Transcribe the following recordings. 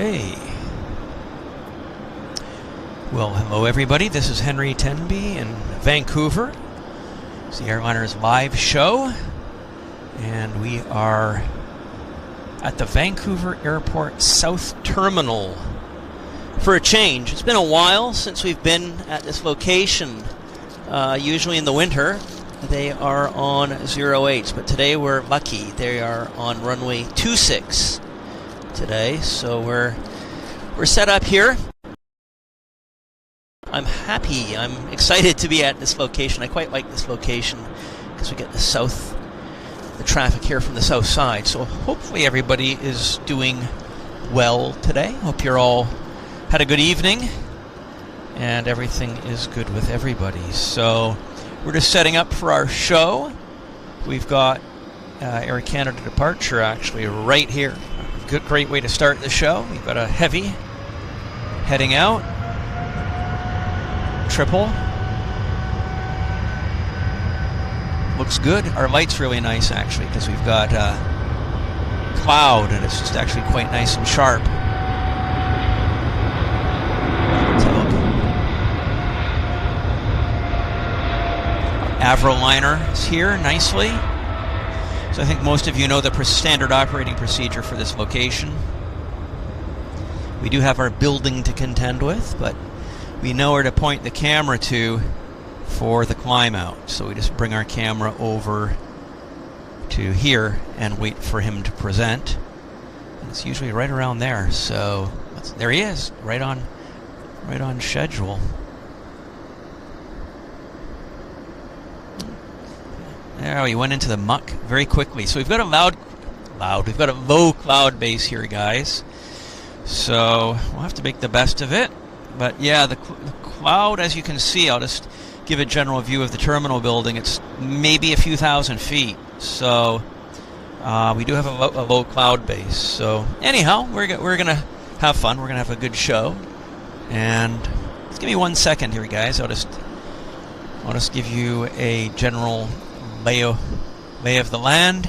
Okay. Well, hello everybody. This is Henry Tenby in Vancouver. It's the Airliners Live show. And we are at the Vancouver Airport South Terminal for a change. It's been a while since we've been at this location. Usually in the winter, they are on 08s, but today we're lucky. They are on runway 26 today, so we're set up here. I'm happy. I'm excited to be at this location. I quite like this location because we get the traffic here from the south side. So hopefully everybody is doing well today. Hope you're all had a good evening and everything is good with everybody. So we're just setting up for our show. We've got Air Canada departure actually right here. Great way to start the show. We've got a heavy heading out. Triple. Looks good. Our light's really nice actually because we've got cloud and it's just actually quite nice and sharp. Airliner is here nicely. So I think most of you know the standard operating procedure for this location. We do have our building to contend with, but we know where to point the camera to for the climb out. So we just bring our camera over to here and wait for him to present. And it's usually right around there. So there he is, right on schedule. There, we went into the muck very quickly. So we've got we've got a low cloud base here, guys. So we'll have to make the best of it. But yeah, the cloud, as you can see, I'll just give a general view of the terminal building. It's maybe a few thousand feet. So we do have a low cloud base. So anyhow, we're going to have fun. We're going to have a good show. And just give me 1 second here, guys. I'll just give you a general lay of the land.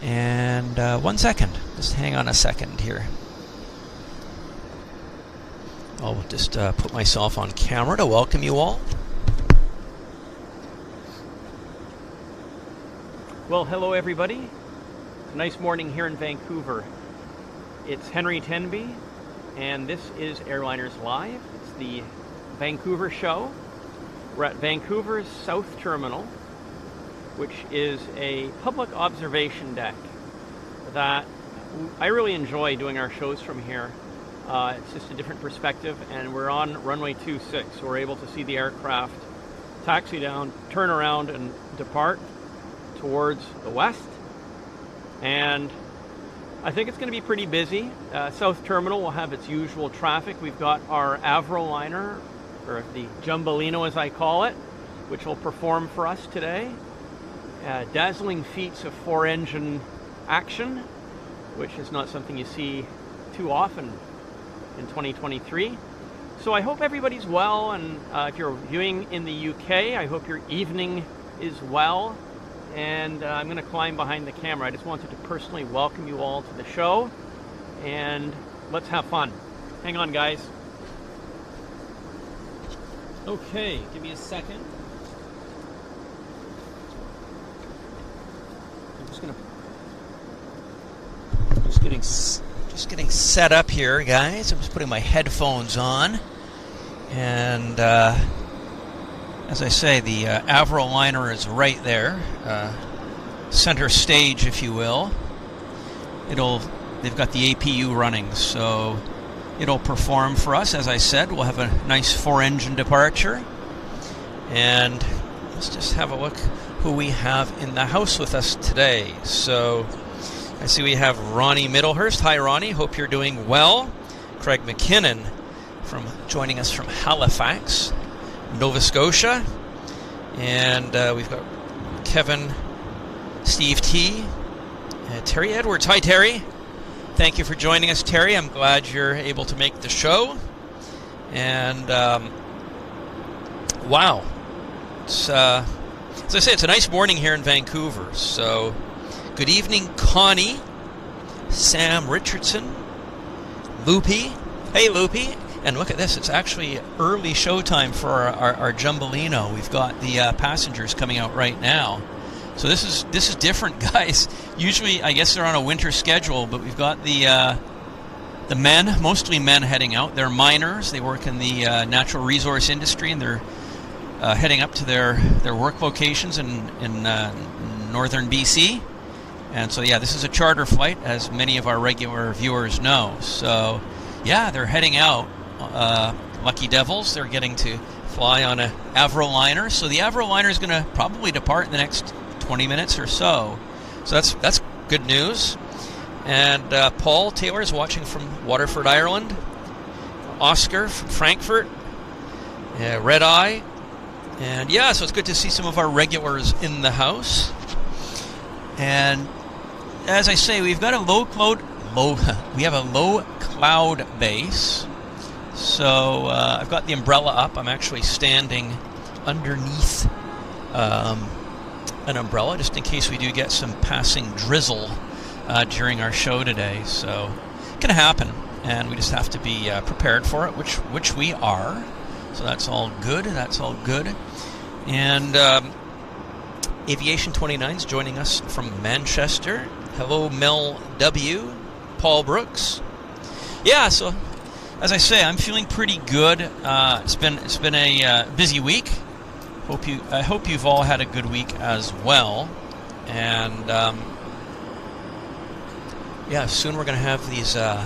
And 1 second. Just hang on a second here. I'll just put myself on camera to welcome you all. Well, hello everybody. It's a nice morning here in Vancouver. It's Henry Tenby, and this is Airliners Live. It's the Vancouver show. We're at Vancouver's South Terminal, which is a public observation deck that I really enjoy doing our shows from here. It's just a different perspective, and we're on runway 26, so we're able to see the aircraft taxi down, turn around, and depart towards the west. And I think it's going to be pretty busy. South Terminal will have its usual traffic. We've got our Airliner, or the Jumbolino as I call it, which will perform for us today. Dazzling feats of 4-engine action, which is not something you see too often in 2023. So I hope everybody's well, and if you're viewing in the UK, I hope your evening is well. And I'm going to climb behind the camera. I just wanted to personally welcome you all to the show, and let's have fun. Hang on, guys. Okay, give me a second. Just getting set up here, guys. I'm just putting my headphones on, and as I say, the Airliner is right there, center stage, if you will. They've got the APU running, so it'll perform for us. As I said, we'll have a nice 4-engine departure, and let's just have a look who we have in the house with us today. So I see we have Ronnie Middlehurst. Hi, Ronnie. Hope you're doing well. Craig McKinnon joining us from Halifax, Nova Scotia. And we've got Kevin, Steve T, Terry Edwards. Hi, Terry. Thank you for joining us, Terry. I'm glad you're able to make the show. And wow. It's, as I say, it's a nice morning here in Vancouver. So good evening, Connie, Sam Richardson, Loopy. Hey, Loopy. And look at this. It's actually early showtime for our Jumbolino. We've got the passengers coming out right now. So this is different, guys. Usually, I guess they're on a winter schedule, but we've got the men, mostly men, heading out. They're miners. They work in the natural resource industry, and they're heading up to their work locations in northern BC. And so, yeah, this is a charter flight, as many of our regular viewers know. So, yeah, they're heading out. Lucky Devils. They're getting to fly on a Airliner. So the Airliner is going to probably depart in the next 20 minutes or so. So that's good news. And Paul Taylor is watching from Waterford, Ireland. Oscar from Frankfurt. Red Eye. And yeah, so it's good to see some of our regulars in the house. And as I say, we've got a low cloud base. So I've got the umbrella up. I'm actually standing underneath an umbrella, just in case we do get some passing drizzle during our show today. So it can happen, and we just have to be prepared for it, which we are. So that's all good. That's all good. And Aviation 29 is joining us from Manchester. Hello, Mel W. Paul Brooks. Yeah, so as I say, I'm feeling pretty good. It's been a busy week. I hope you've all had a good week as well. And yeah, soon we're going to have these the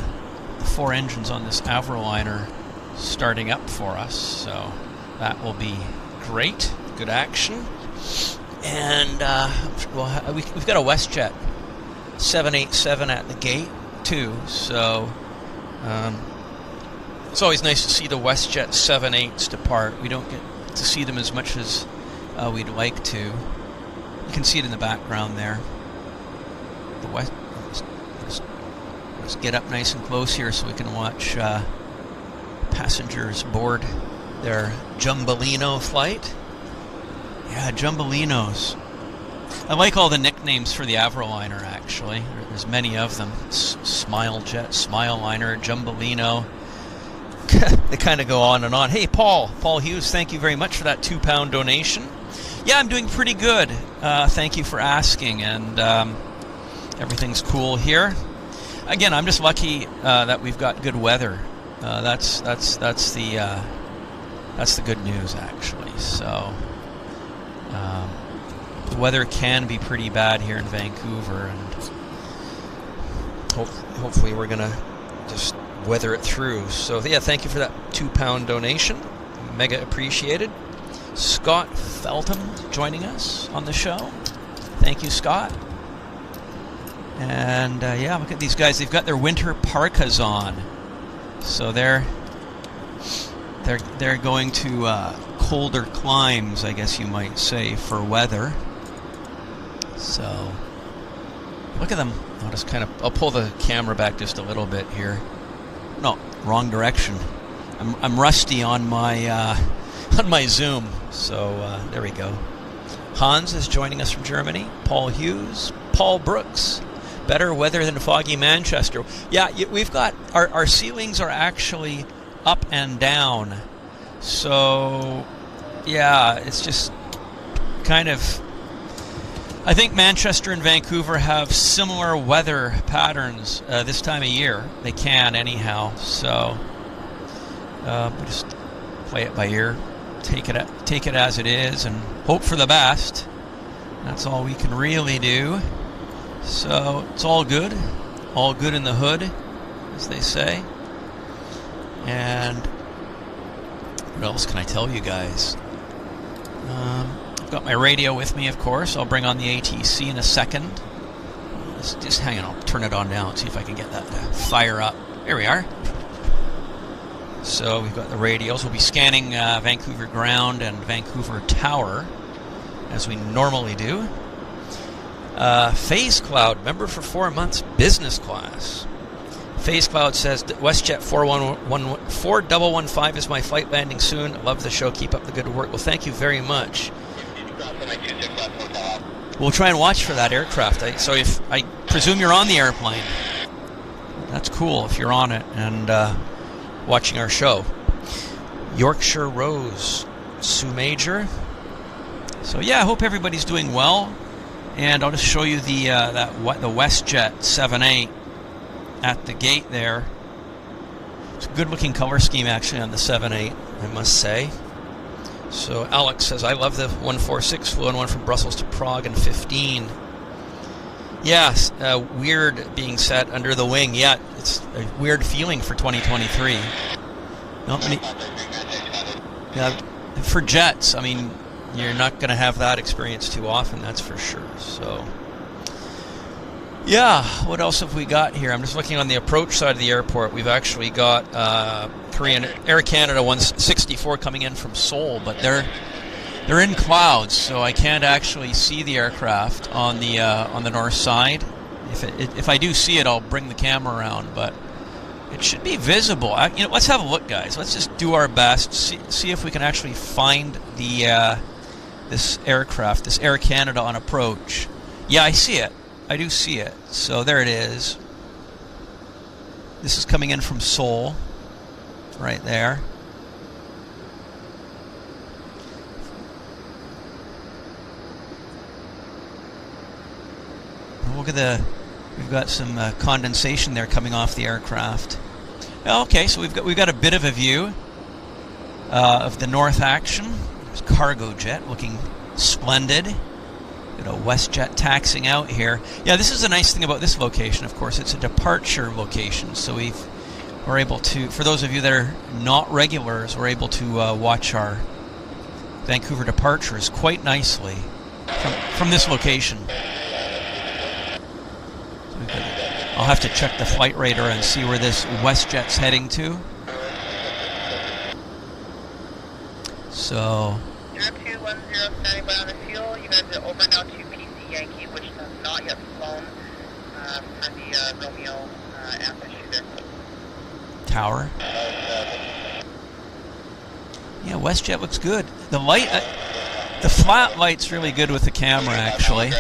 4 engines on this Airliner starting up for us. So that will be great. Good action. And we've got a Westjet 787 at the gate too. So it's always nice to see the Westjet 787s depart. We don't get to see them as much as we'd like to. You can see it in the background there. Let's get up nice and close here so we can watch passengers board their Jumbolino flight. Yeah, Jumbolinos. I like all the nicknames for the Airliner, actually. There's many of them. Smilejet, Smileliner, Jumbolino. They kind of go on and on. Hey, Paul Hughes, thank you very much for that £2 donation. Yeah, I'm doing pretty good. Thank you for asking, and everything's cool here. Again, I'm just lucky that we've got good weather. That's the good news, actually. So the weather can be pretty bad here in Vancouver, and hopefully we're gonna just weather it through. So yeah, thank you for that £2 donation. Mega appreciated. Scott Feltham joining us on the show. Thank you, Scott. And yeah, look at these guys. They've got their winter parkas on. So they're going to colder climes, I guess you might say, for weather. So look at them. I'll pull the camera back just a little bit here. No, wrong direction. I'm rusty on my Zoom. So there we go. Hans is joining us from Germany. Paul Hughes, Paul Brooks. Better weather than foggy Manchester. Yeah, we've got our ceilings are actually up and down. So yeah, it's just kind of. I think Manchester and Vancouver have similar weather patterns this time of year. They can, anyhow. So we just play it by ear, take it as it is, and hope for the best. That's all we can really do. So it's all good in the hood, as they say. And what else can I tell you guys? Got my radio with me, of course. I'll bring on the ATC in a second. Just hang on, I'll turn it on now and see if I can get that to fire up. There we are. So we've got the radios. We'll be scanning Vancouver Ground and Vancouver Tower, as we normally do. Phase Cloud, member for 4 months, business class. Phase Cloud says, Westjet 4115 is my flight landing soon. Love the show. Keep up the good work. Well, thank you very much. We'll try and watch for that aircraft. So if I presume you're on the airplane. That's cool if you're on it and watching our show. Yorkshire Rose, Sue Major. So yeah, I hope everybody's doing well. And I'll just show you the Westjet 7.8 at the gate there. It's a good-looking color scheme actually on the 7.8, I must say. So Alex says, I love the 146 flew on one from Brussels to Prague in 15. Yes, weird being set under the wing. Yeah, it's a weird feeling for 2023. Not many. Yeah, for jets, I mean, you're not going to have that experience too often, that's for sure. So, yeah, what else have we got here? I'm just looking on the approach side of the airport. We've actually got Korean Air Canada 164 coming in from Seoul, but they're in clouds, so I can't actually see the aircraft on the north side. If I do see it, I'll bring the camera around, but it should be visible. Let's have a look, guys. Let's just do our best. See if we can actually find this aircraft, this Air Canada on approach. Yeah, I see it. I do see it. So there it is. This is coming in from Seoul, right there. Look at we've got some condensation there coming off the aircraft. Okay, so we've got a bit of a view of the north action. There's Cargojet looking splendid. Got a Westjet taxiing out here. Yeah, this is the nice thing about this location, of course. It's a departure location, so we're able to, for those of you that are not regulars, we're able to watch our Vancouver departures quite nicely from this location. I'll have to check the flight radar and see where this Westjet's heading to. So. 0210 standing by on the fuel. You guys are over now to PC Yankee, which has not yet flown from the Romeo ambush there. Tower. Yeah, Westjet looks good. The light, the flat light's really good with the camera, actually.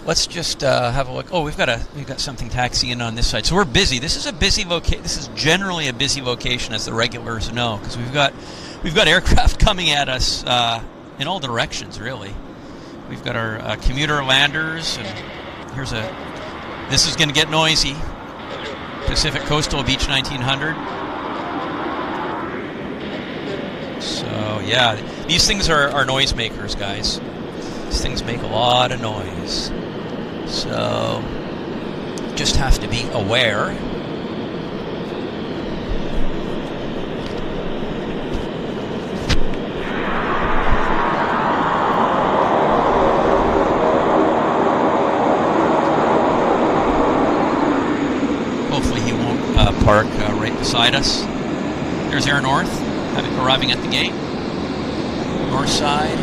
Let's just have a look. Oh, we've got something taxiing in on this side. So we're busy. This is a busy location. This is generally a busy location, as the regulars know, because we've got aircraft coming at us in all directions. Really, we've got our commuter landers, and this is going to get noisy. Pacific Coastal Beach 1900. So yeah, these things are noisemakers, guys. These things make a lot of noise. So, just have to be aware. Hopefully he won't park right beside us. There's Air North, arriving at the gate. North side.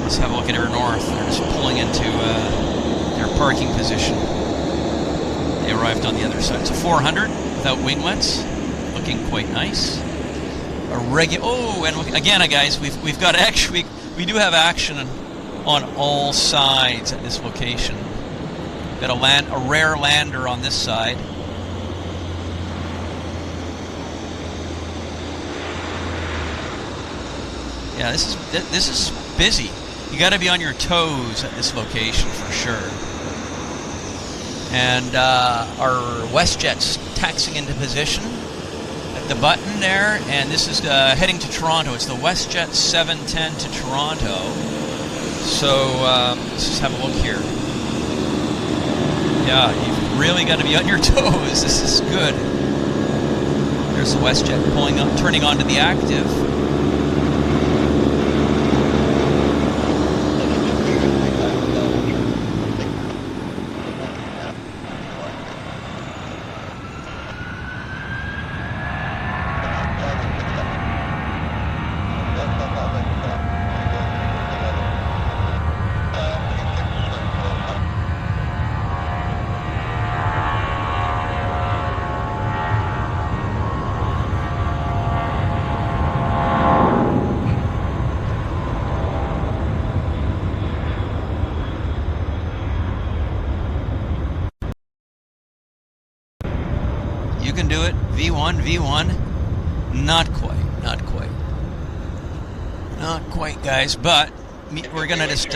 Let's have a look at Air North. They're just pulling into their parking position. They arrived on the other side. It's a 400 without winglets, looking quite nice. And look, again, guys, we've got actually we do have action on all sides at this location. Got a rare lander on this side. Yeah, this is busy. You got to be on your toes at this location for sure. And our Westjet's taxiing into position at the button there, and this is heading to Toronto. It's the Westjet 710 to Toronto. So let's just have a look here. Yeah, you've really got to be on your toes. This is good. There's the Westjet pulling up, turning onto the active. V1, V1. Not quite, not quite. Not quite, guys, but we're going to just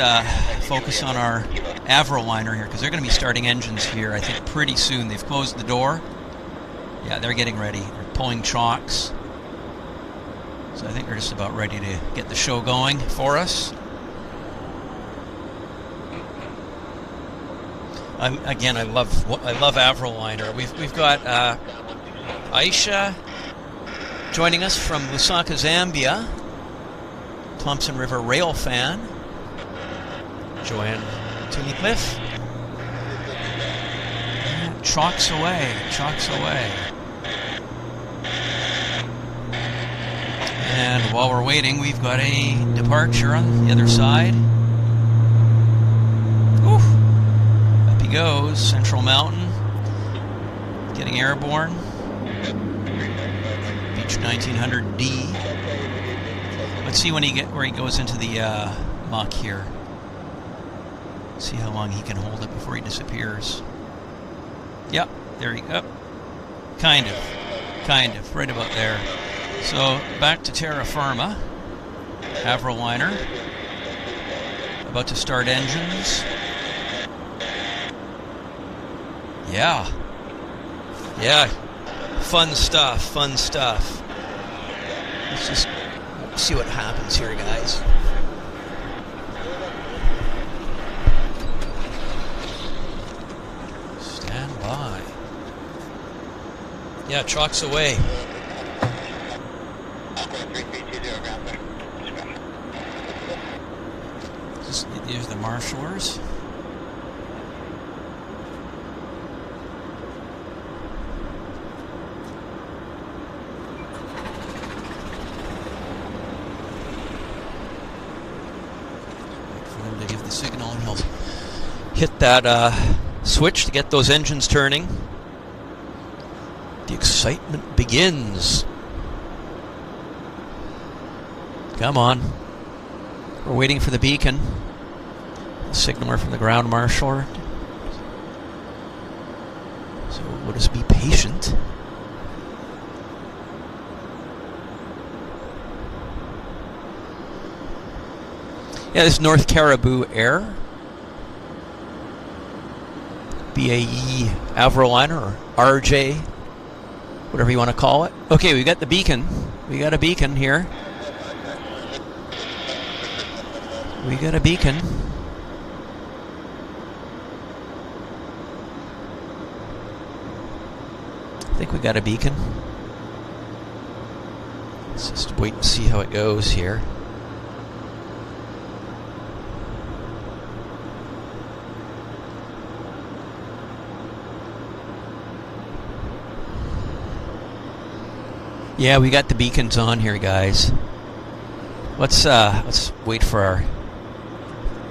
focus on our Avroliner here, because they're going to be starting engines here, I think, pretty soon. They've closed the door. Yeah, they're getting ready. They're pulling chocks. So I think they're just about ready to get the show going for us. I love Avroliner. We've got Aisha joining us from Lusaka, Zambia. Thompson River Rail fan. Joanne Tunnicliffe. Chalks away, chalks away. And while we're waiting, we've got a departure on the other side. Woo! Up he goes, Central Mountain. Getting airborne. Beach 1900D. Let's see when where he goes into the muck here. See how long he can hold it before he disappears. Yep, there you go. Kind of, right about there. So back to terra firma. Avroliner. About to start engines. Yeah. Fun stuff. Let's just see what happens here, guys. Stand by. Yeah, chalks away. Here's the marshalers. To give the signal, and he'll hit that switch to get those engines turning. The excitement begins. Come on. We're waiting for the beacon. The signaler from the ground marshaller. So we'll just be patient. Yeah, this is North Caribou Air. BAE Avroliner, or RJ, whatever you want to call it. Okay, we got the beacon. We got a beacon here. We got a beacon. I think we got a beacon. Let's just wait and see how it goes here. Yeah, we got the beacons on here, guys. Let's wait for our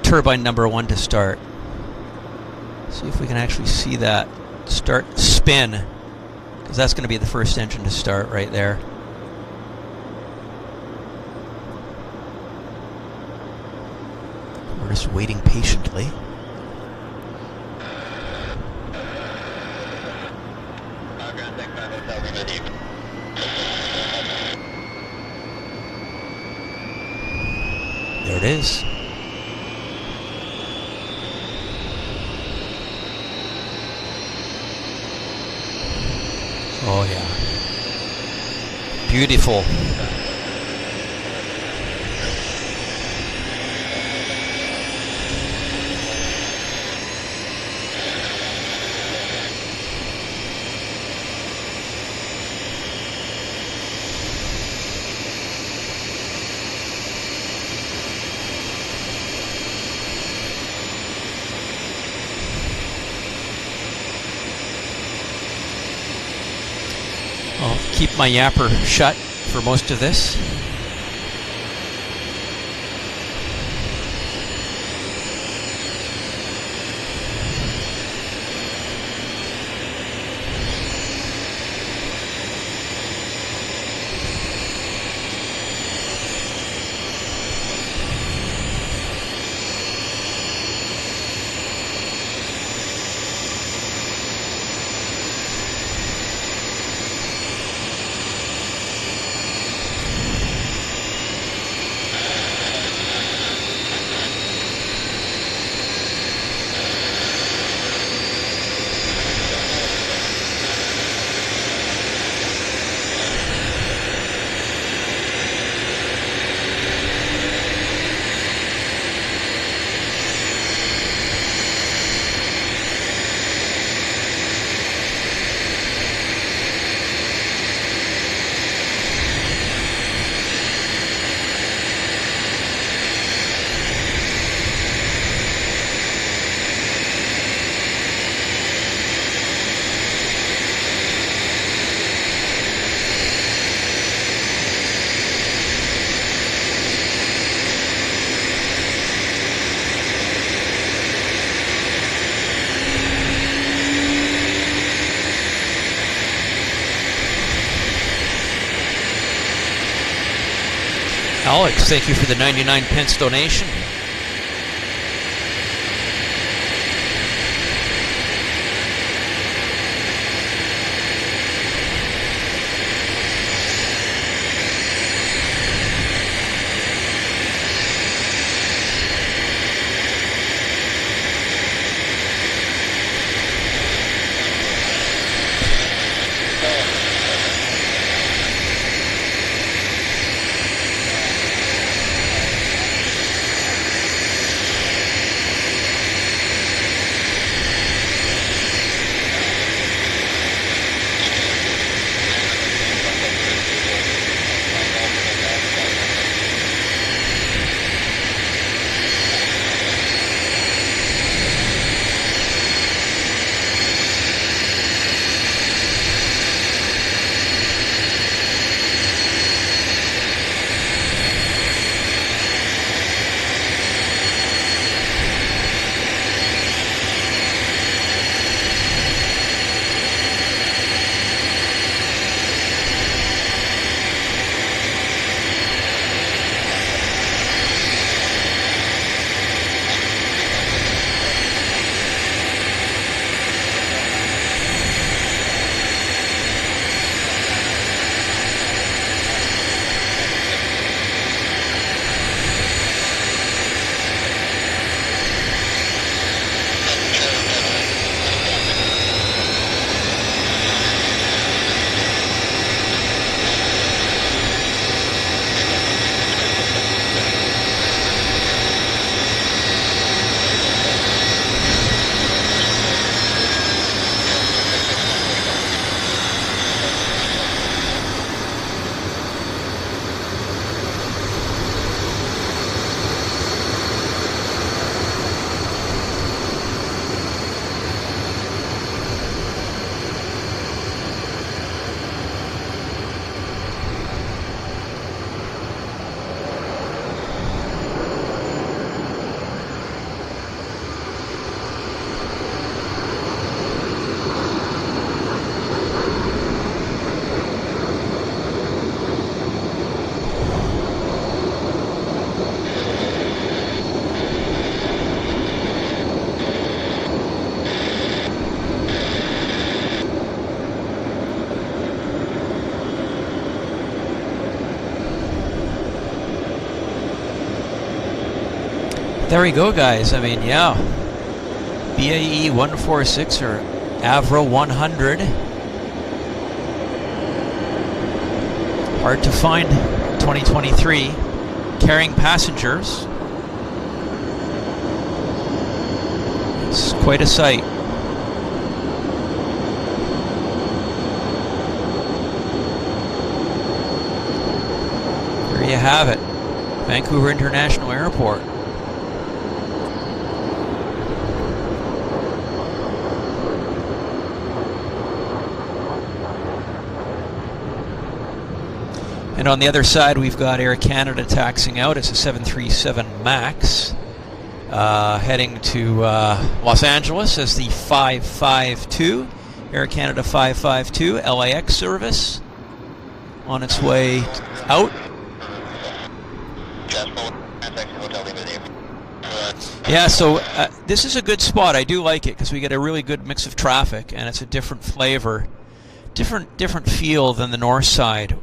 turbine number 1 to start. See if we can actually see that start spin, because that's going to be the first engine to start right there. We're just waiting patiently. There it is. Oh yeah. Beautiful. I'll keep my yapper shut for most of this. Alex, thank you for the 99 pence donation. There we go, guys. I mean, yeah. BAE 146 or Avro 100. Hard to find 2023. Carrying passengers. It's quite a sight. There you have it. Vancouver International Airport. And on the other side, we've got Air Canada taxiing out. It's a 737 MAX heading to Los Angeles as the 552. Air Canada 552 LAX service on its way out. Yeah, so this is a good spot. I do like it because we get a really good mix of traffic, and it's a different flavor, different feel than the north side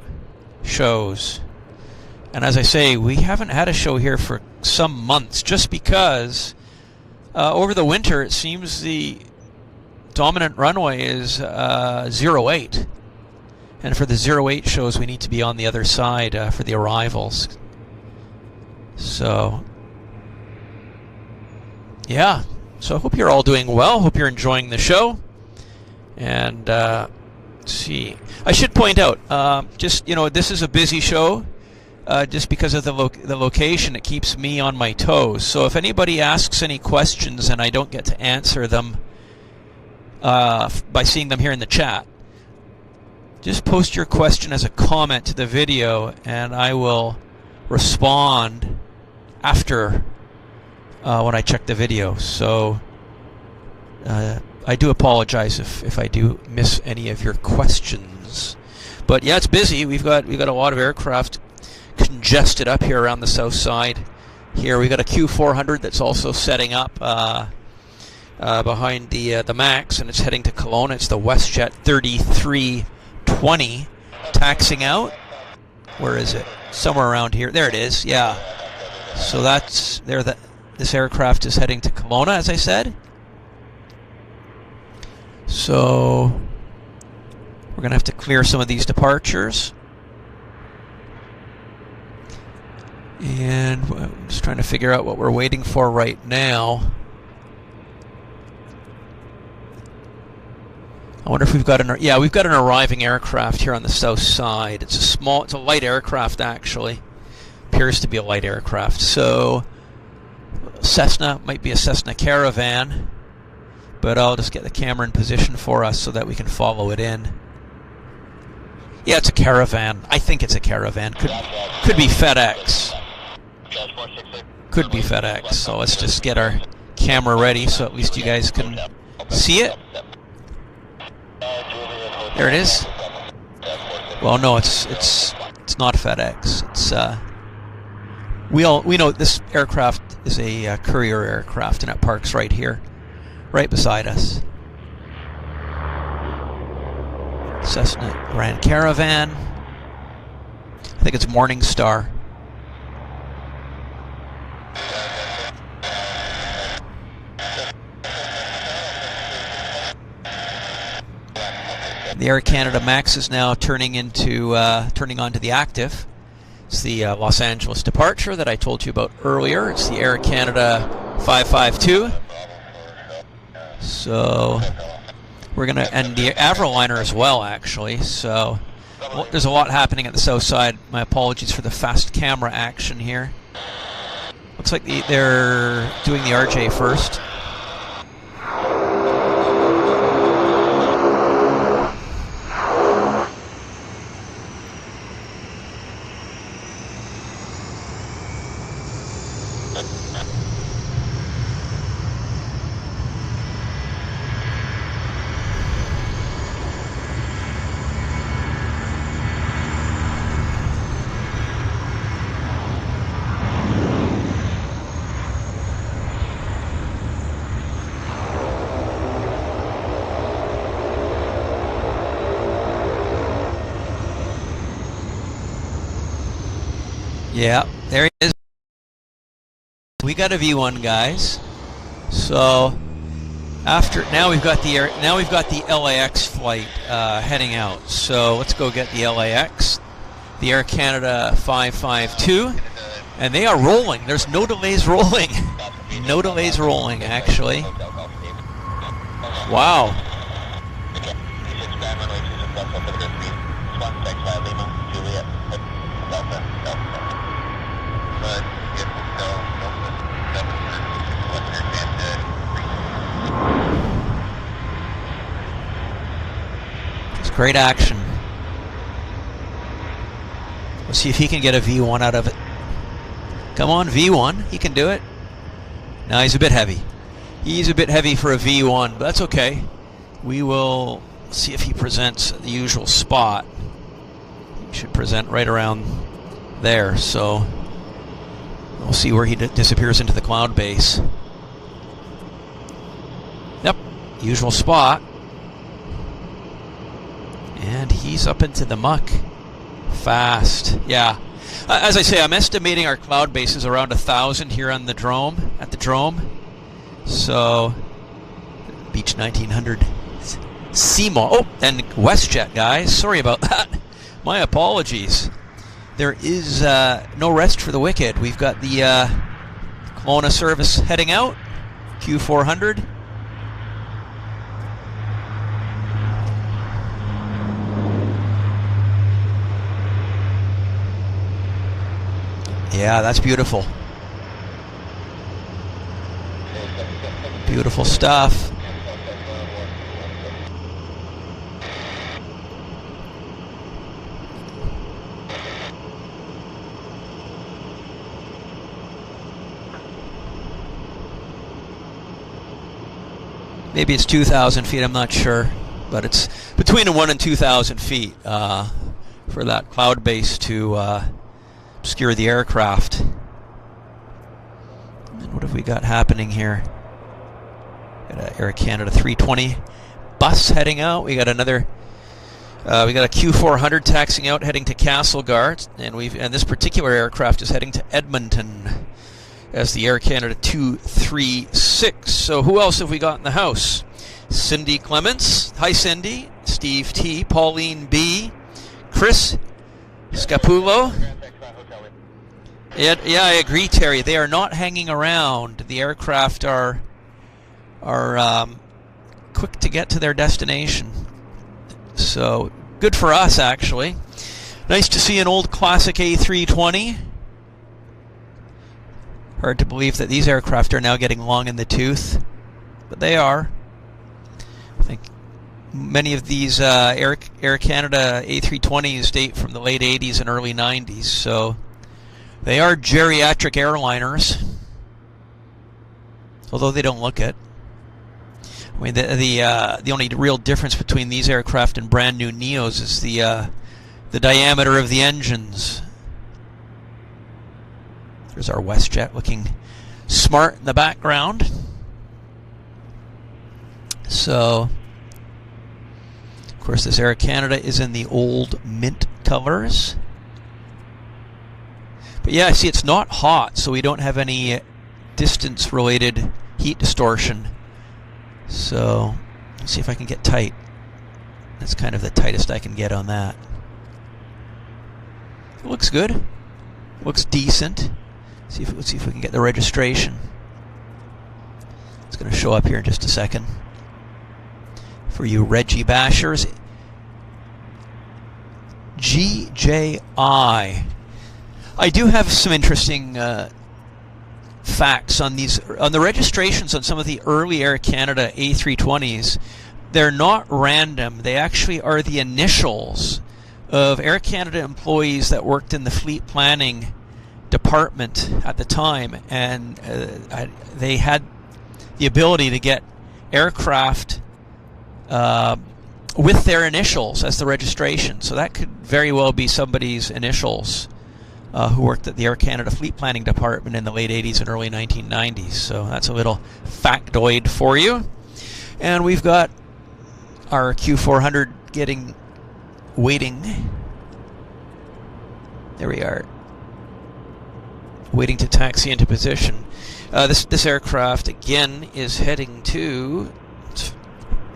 shows. And as I say, we haven't had a show here for some months just because over the winter it seems the dominant runway is 08, and for the 08 shows we need to be on the other side for the arrivals. So yeah, so I hope you're all doing well. Hope you're enjoying the show. And let's see, I should point out, just, you know, this is a busy show. Just because of the location, it keeps me on my toes. So if anybody asks any questions and I don't get to answer them by seeing them here in the chat, just post your question as a comment to the video, and I will respond after when I check the video. So I do apologize if I do miss any of your questions. But yeah, it's busy. We've got a lot of aircraft congested up here around the south side. Here we got a Q400 that's also setting up behind the MAX, and it's heading to Kelowna. It's the Westjet 3320 taxiing out. Where is it? Somewhere around here. There it is. Yeah. So that's there. This aircraft is heading to Kelowna, as I said. So we're going to have to clear some of these departures. And I'm just trying to figure out what we're waiting for right now. I wonder if we've got we've got an arriving aircraft here on the south side. It's a light aircraft actually. Appears to be a light aircraft. So Cessna, might be a Cessna Caravan, but I'll just get the camera in position for us so that we can follow it in. Yeah, it's a Caravan. I think it's a Caravan. Could be FedEx. Could be FedEx. So let's just get our camera ready so at least you guys can see it. There it is. Well, no, it's not FedEx. It's we know this aircraft is a courier aircraft, and it parks right here, right beside us. Cessna Grand Caravan. I think it's Morningstar. The Air Canada MAX is now turning onto the active. It's the Los Angeles departure that I told you about earlier. It's the Air Canada 552. So we're going to end the Airliner as well, actually. So there's a lot happening at the south side. My apologies for the fast camera action here. Looks like they're doing the RJ first. Yeah, there he is. We got a V1, guys. So now we've got the LAX flight heading out. So let's go get the LAX, the Air Canada 552, and they are rolling. There's no delays rolling. No delays rolling, actually. Wow. Great action. Let's see if he can get a V1 out of it. Come on, V1. He can do it. No, he's a bit heavy. He's a bit heavy for a V1, but that's okay. We will see if he presents the usual spot. He should present right around there, so we'll see where he disappears into the cloud base. Yep, usual spot. And he's up into the muck fast. Yeah. As I say, I'm estimating our cloud base is around 1,000 here on the drome, at the drome. So, Beach 1900 Seymour. Oh, and Westjet, guys. Sorry about that. My apologies. There is no rest for the wicked. We've got the Kelowna service heading out, Q400. Yeah, that's beautiful. Beautiful stuff. Maybe it's 2,000 feet, I'm not sure. But it's between 1,000 and 2,000 feet for that cloud base to obscure the aircraft. And what have we got happening here? Got an Air Canada 320 bus heading out. We got another. We got a Q400 taxiing out, heading to Castlegar, and this particular aircraft is heading to Edmonton as the Air Canada 236. So who else have we got in the house? Cindy Clements. Hi, Cindy. Steve T. Pauline B. Chris Scapulo. Yeah, I agree, Terry. They are not hanging around. The aircraft are quick to get to their destination. So good for us, actually. Nice to see an old classic A320. Hard to believe that these aircraft are now getting long in the tooth, but they are. I think many of these Air Canada A320s date from the late 80s and early 90s, so they are geriatric airliners, although they don't look it. I mean, the only real difference between these aircraft and brand new Neos is the diameter of the engines. There's our Westjet looking smart in the background. So, of course, this Air Canada is in the old mint colors. But yeah, I see it's not hot, so we don't have any distance-related heat distortion. So, let's see if I can get tight. That's kind of the tightest I can get on that. It looks good. Looks decent. Let's see if we can get the registration. It's going to show up here in just a second. For you Reggie bashers. GJI. I do have some interesting facts on the registrations on some of the early Air Canada A320s. They're not random. They actually are the initials of Air Canada employees that worked in the fleet planning department at the time, and they had the ability to get aircraft with their initials as the registration. So that could very well be somebody's initials who worked at the Air Canada Fleet Planning Department in the late 80s and early 1990s. So that's a little factoid for you. And we've got our Q400 waiting. There we are. Waiting to taxi into position. This aircraft, again, is heading to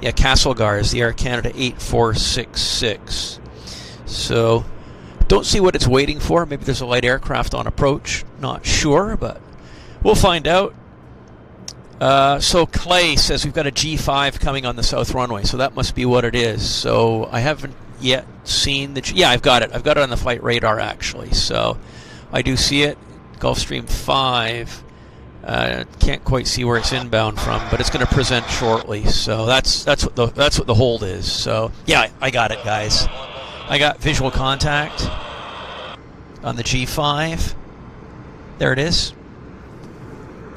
Castlegar, is the Air Canada 8466. So, don't see what it's waiting for. Maybe there's a light aircraft on approach. Not sure, but we'll find out. So Clay says we've got a G5 coming on the south runway, so that must be what it is. So I haven't yet seen the... Yeah, I've got it. I've got it on the flight radar, actually. So I do see it. Gulfstream 5. Can't quite see where it's inbound from, but it's going to present shortly. So that's what the hold is. So yeah, I got it, guys. I got visual contact on the G5. There it is,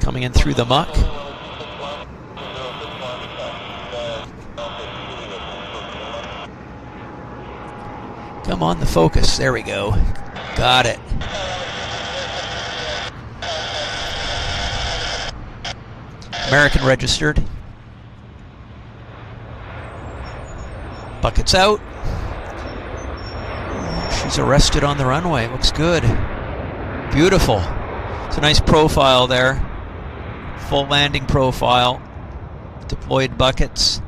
coming in through the muck. Come on, the focus. There we go. Got it. American registered. Buckets out. She's arrested on the runway. Looks good. Beautiful. It's a nice profile there. Full landing profile. Deployed buckets.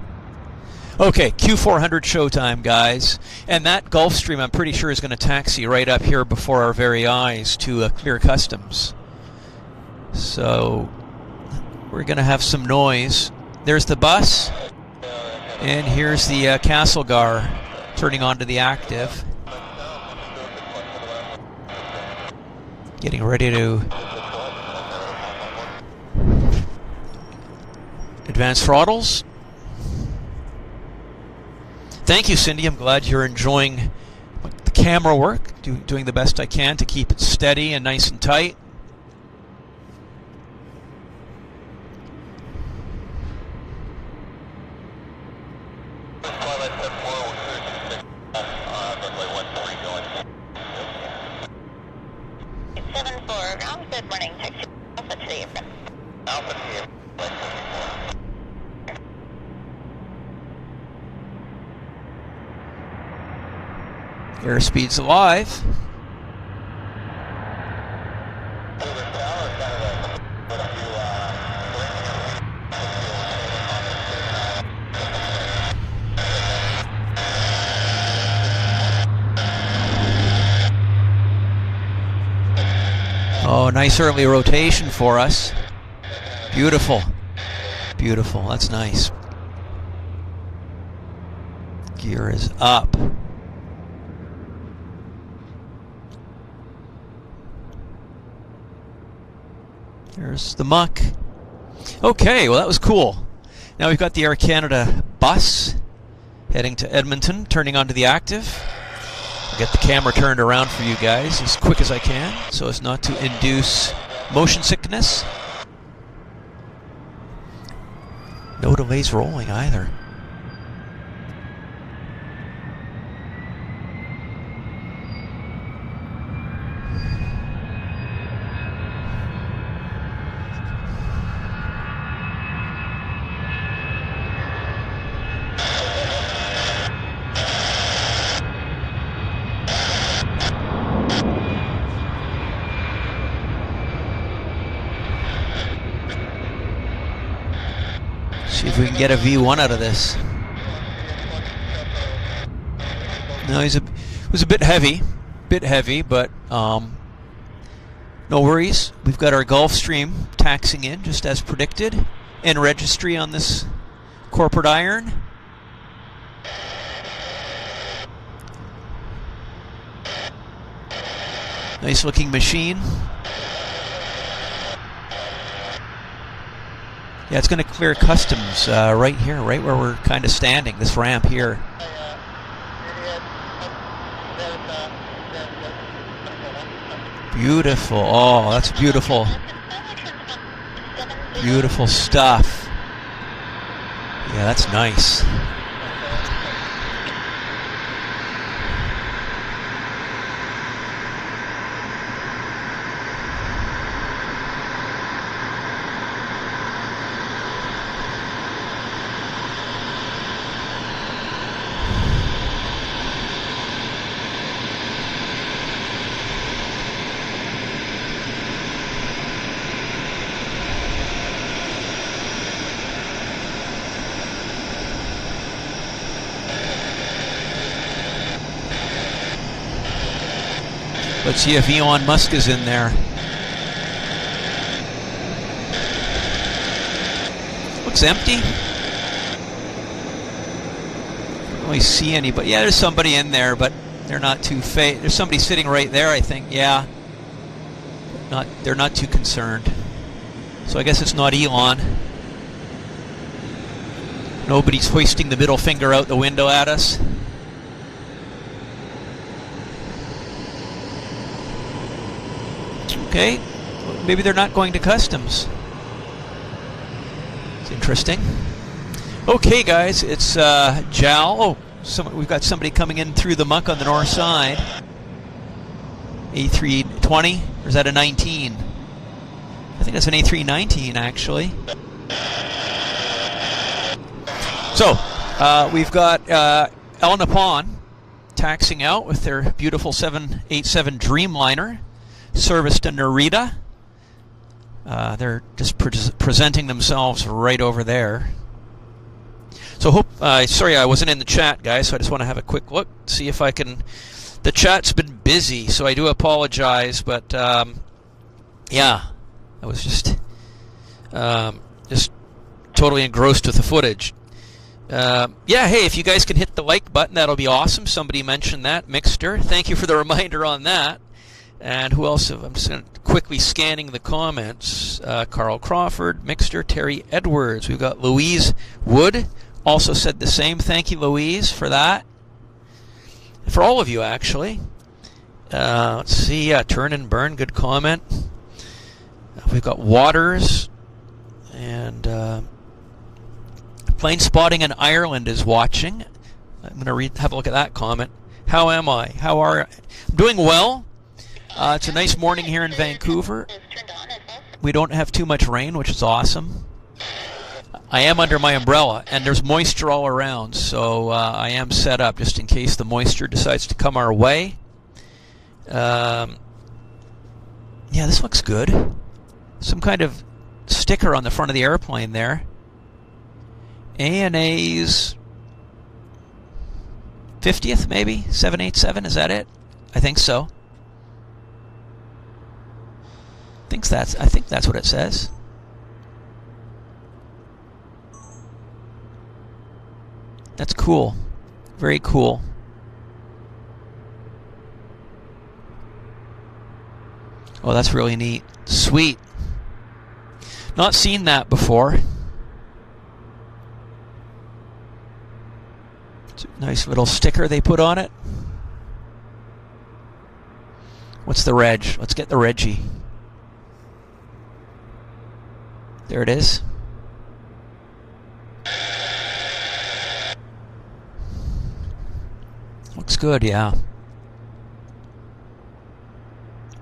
Okay, Q400 showtime, guys. And that Gulfstream, I'm pretty sure, is going to taxi right up here before our very eyes to clear customs. So we're going to have some noise. There's the bus. And here's the Castlegar turning onto the active. Getting ready to advance throttles. Thank you, Cindy. I'm glad you're enjoying the camera work. Doing the best I can to keep it steady and nice and tight. morning. Taxi Alpha today, friend. Alpha today. Airspeed's alive. Oh, nice early rotation for us. Beautiful. Beautiful. That's nice. Gear is up. There's the muck. Okay, well that was cool. Now we've got the Air Canada bus heading to Edmonton, turning onto the active. I'll get the camera turned around for you guys as quick as I can so as not to induce motion sickness. No delays rolling either. See if we can get a V1 out of this. No, it was a bit heavy, but no worries. We've got our Gulfstream taxing in just as predicted, and registry on this corporate iron. Nice looking machine. Yeah, it's going to clear customs right here, right where we're kind of standing, this ramp here. Beautiful. Oh, that's beautiful. Beautiful stuff. Yeah, that's nice. Let's see if Elon Musk is in there. Looks empty. Don't really see anybody. Yeah, there's somebody in there, but they're not too there's somebody sitting right there, I think. Yeah. They're not too concerned. So I guess it's not Elon. Nobody's hoisting the middle finger out the window at us. Okay, maybe they're not going to customs. It's interesting. Okay, guys, it's JAL. Oh, we've got somebody coming in through the muck on the north side. A320, or is that a 19? I think that's an A319, actually. So, we've got El Nippon taxing out with their beautiful 787 Dreamliner. Service to Narita. They're just presenting themselves right over there. So sorry I wasn't in the chat, guys, so I just want to have a quick look, see if I can. The chat's been busy, so I do apologize, but yeah, I was just totally engrossed with the footage. Yeah, hey, if you guys can hit the like button, that'll be awesome. Somebody mentioned that, Mixter. Thank you for the reminder on that. And who else? I'm just quickly scanning the comments. Carl Crawford, Mixter, Terry Edwards. We've got Louise Wood. Also said the same. Thank you, Louise, for that. For all of you, actually. Let's see. Turn and Burn. Good comment. We've got Waters. And Plane Spotting in Ireland is watching. I'm going to have a look at that comment. How am I? How are I? I'm doing well. It's a nice morning here in Vancouver. We don't have too much rain, which is awesome. I am under my umbrella, and there's moisture all around, so I am set up just in case the moisture decides to come our way. Yeah, this looks good. Some kind of sticker on the front of the airplane there. ANA's 50th, maybe? 787, is that it? I think so. I think that's what it says. That's cool. Very cool. Oh, that's really neat. Sweet. Not seen that before. It's a nice little sticker they put on it. What's the reg? Let's get the Reggie. There it is. Looks good, yeah.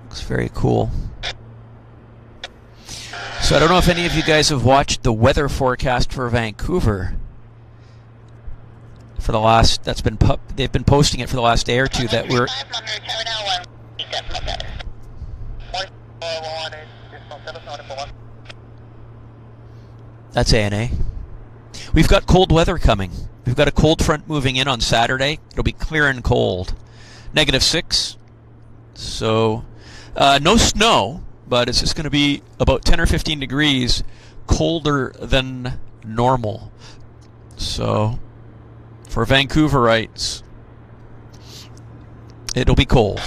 Looks very cool. So I don't know if any of you guys have watched the weather forecast for Vancouver. For the last, they've been posting it for the last day or two that we're. That's ANA. We've got cold weather coming. We've got a cold front moving in on Saturday. It'll be clear and cold. -6. So, no snow, but it's just going to be about 10 or 15 degrees colder than normal. So, for Vancouverites, it'll be cold.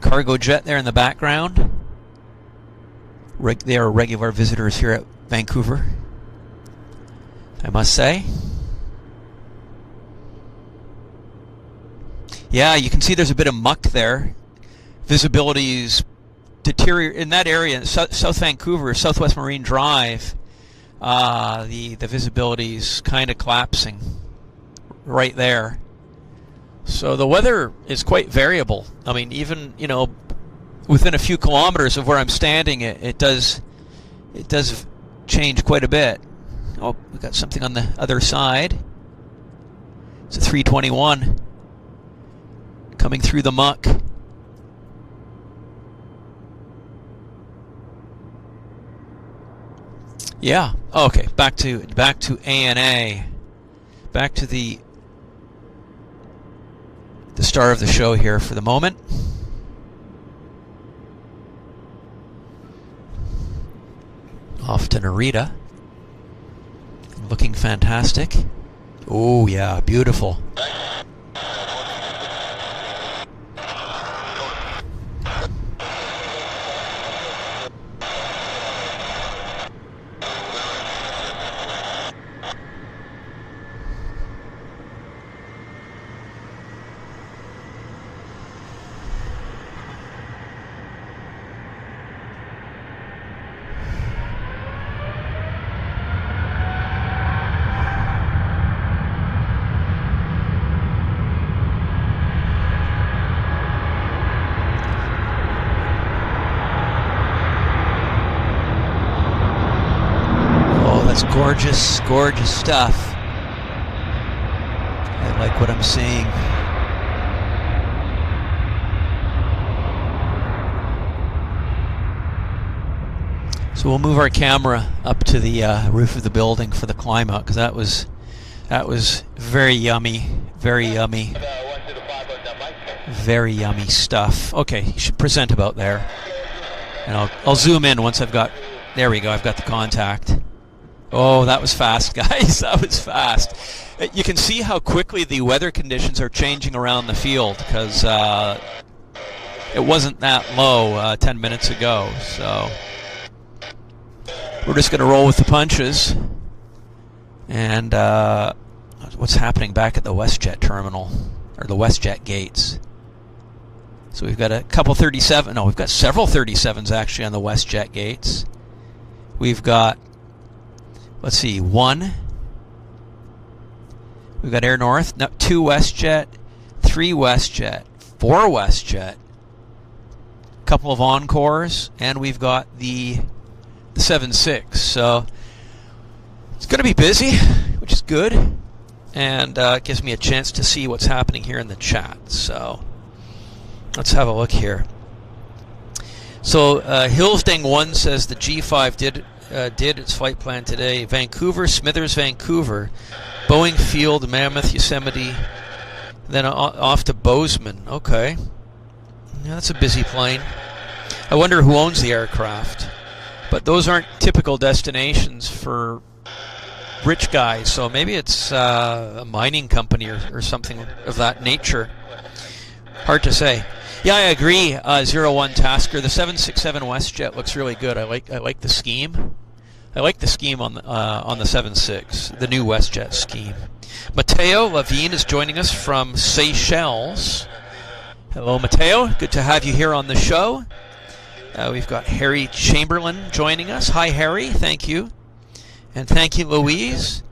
Cargojet there in the background. They are regular visitors here at Vancouver, I must say. Yeah, you can see there's a bit of muck there. Visibility's deteriorating in that area, South Vancouver, Southwest Marine Drive. The visibility's kind of collapsing right there. So the weather is quite variable. I mean, even, within a few kilometers of where I'm standing, it does change quite a bit. Oh, we got something on the other side. It's a 321 coming through the muck. Yeah. Oh, okay. Back to ANA. Back to the star of the show here for the moment. Off to Narita. Looking fantastic. Oh yeah, beautiful. Gorgeous, gorgeous stuff. I like what I'm seeing. So we'll move our camera up to the roof of the building for the climb out, because that was very yummy, very yummy, very yummy stuff. Okay, you should present about there, and I'll zoom in once I've got. There we go. I've got the contact. Oh, that was fast, guys. That was fast. You can see how quickly the weather conditions are changing around the field, because it wasn't that low 10 minutes ago. So we're just going to roll with the punches. And what's happening back at the Westjet terminal, or the Westjet gates? So we've got a couple 37. No, we've got several 37s actually on the Westjet gates. We've got let's see, 1. We've got Air North, 2 WestJet, 3 WestJet, 4 WestJet, a couple of Encores, and we've got the 76. So it's going to be busy, which is good, and it gives me a chance to see what's happening here in the chat. So let's have a look here. So Hillsding1 says the G5 did its flight plan today. Vancouver, Smithers, Vancouver, Boeing Field, Mammoth, Yosemite, then off to Bozeman. Okay. Yeah, that's a busy plane. I wonder who owns the aircraft. But those aren't typical destinations for rich guys, so maybe it's a mining company or something of that nature. Hard to say. Yeah, I agree, 01 Tasker. The 767 WestJet looks really good. I like the scheme. I like the scheme on the 76, the new WestJet scheme. Mateo Levine is joining us from Seychelles. Hello, Mateo. Good to have you here on the show. We've got Harry Chamberlain joining us. Hi, Harry. Thank you. And thank you, Louise.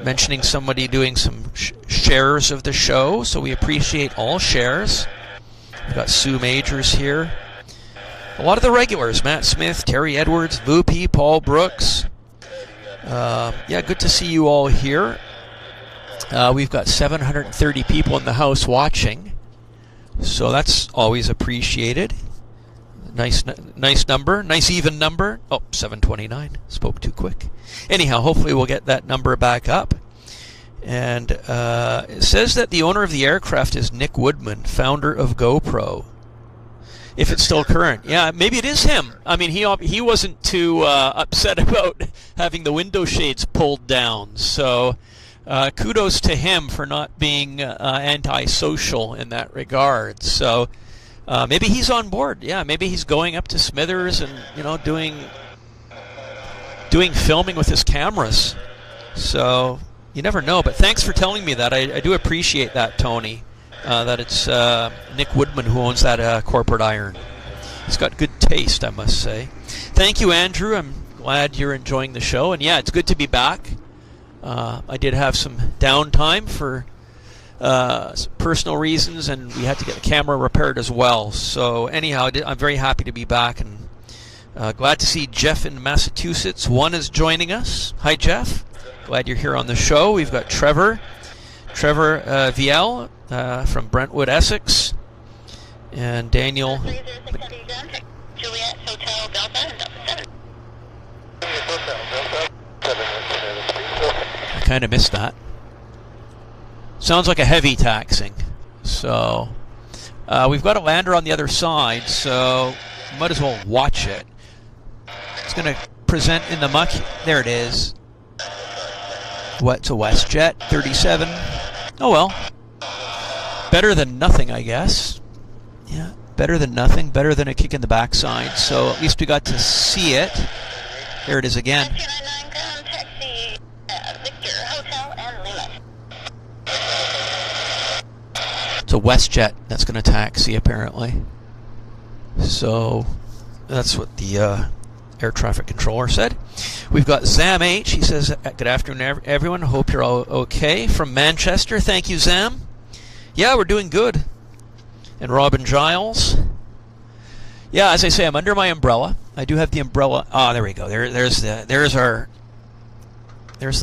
Mentioning somebody doing some shares of the show, so we appreciate all shares. We've got Sue Majors here. A lot of the regulars, Matt Smith, Terry Edwards, Loopy, Paul Brooks. Yeah, good to see you all here. We've got 730 people in the house watching, so that's always appreciated. Nice number, nice even number. Oh, 729. Spoke too quick. Anyhow, hopefully we'll get that number back up. And it says that the owner of the aircraft is Nick Woodman, founder of GoPro. If it's still current. Yeah, maybe it is him. I mean, he wasn't too upset about having the window shades pulled down. So kudos to him for not being antisocial in that regard. So maybe he's on board. Yeah, maybe he's going up to Smithers and doing filming with his cameras. So you never know. But thanks for telling me that. I do appreciate that, Tony. That it's Nick Woodman who owns that corporate iron. He's got good taste, I must say. Thank you, Andrew. I'm glad you're enjoying the show. And yeah, it's good to be back. I did have some downtime for personal reasons, and we had to get the camera repaired as well. So anyhow, I'm very happy to be back, and glad to see Jeff in Massachusetts. One is joining us. Hi, Jeff. Glad you're here on the show. We've got Trevor Viel from Brentwood, Essex, and Daniel. Juliet Hotel Delta and Delta 7. I kind of missed that. Sounds like a heavy taxing. So we've got a lander on the other side, so might as well watch it. It's going to present in the muck. There it is. What's a WestJet 37? Oh well. Better than nothing, I guess. Yeah, better than nothing. Better than a kick in the backside. So at least we got to see it. There it is again. 299 ground taxi, Victor Hotel and Lima. It's a WestJet that's going to taxi, apparently. So that's what the air traffic controller said. We've got Zam H. He says, good afternoon, everyone. Hope you're all okay. From Manchester. Thank you, Zam. Yeah, we're doing good. And Robin Giles. Yeah, as I say, I'm under my umbrella. I do have the umbrella. Ah, there we go. There's the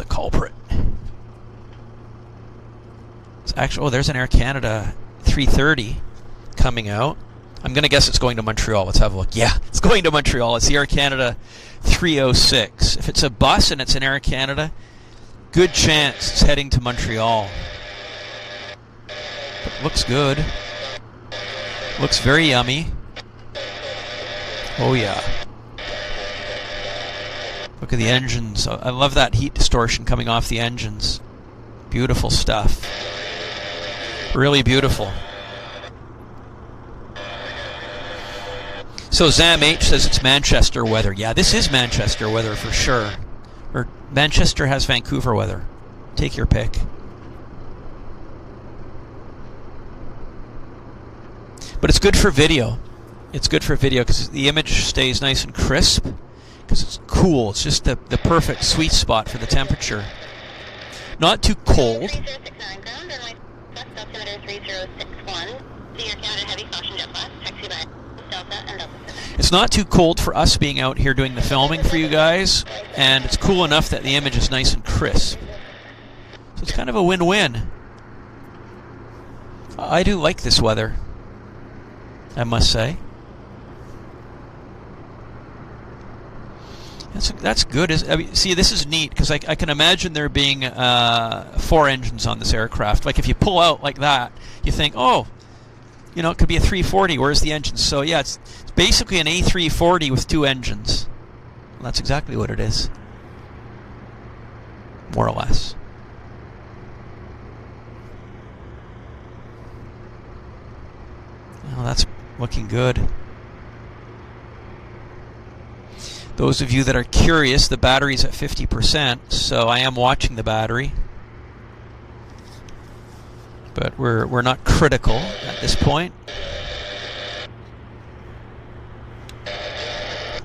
culprit. It's actually, oh, there's an Air Canada 330 coming out. I'm going to guess it's going to Montreal. Let's have a look. Yeah, it's going to Montreal. It's the Air Canada 306. If it's a bus and it's an Air Canada, good chance it's heading to Montreal. But looks good. Looks very yummy. Oh yeah. Look at the engines. I love that heat distortion coming off the engines. Beautiful stuff. Really beautiful. So Zam H says it's Manchester weather. Yeah, this is Manchester weather for sure. Or Manchester has Vancouver weather. Take your pick. But it's good for video. It's good for video because the image stays nice and crisp. because it's cool. It's just the perfect sweet spot for the temperature. Not too cold. 3069 ground, runway left, altimeter 3061. See your Canada Heavy caution jet blast, taxi by Delta and Delta 7. It's not too cold for us being out here doing the filming for you guys, and it's cool enough that the image is nice and crisp. So it's kind of a win-win. I do like this weather, I must say. That's good. I mean, see, this is neat because I can imagine there being 4 engines on this aircraft. Like if you pull out like that, you think, oh, you know, it could be a 340. Where's the engine? So yeah, it's basically an A340 with 2 engines. Well, that's exactly what it is, more or less. Well, that's looking good. Those of you that are curious, the battery's at 50%, so I am watching the battery. But we're not critical at this point.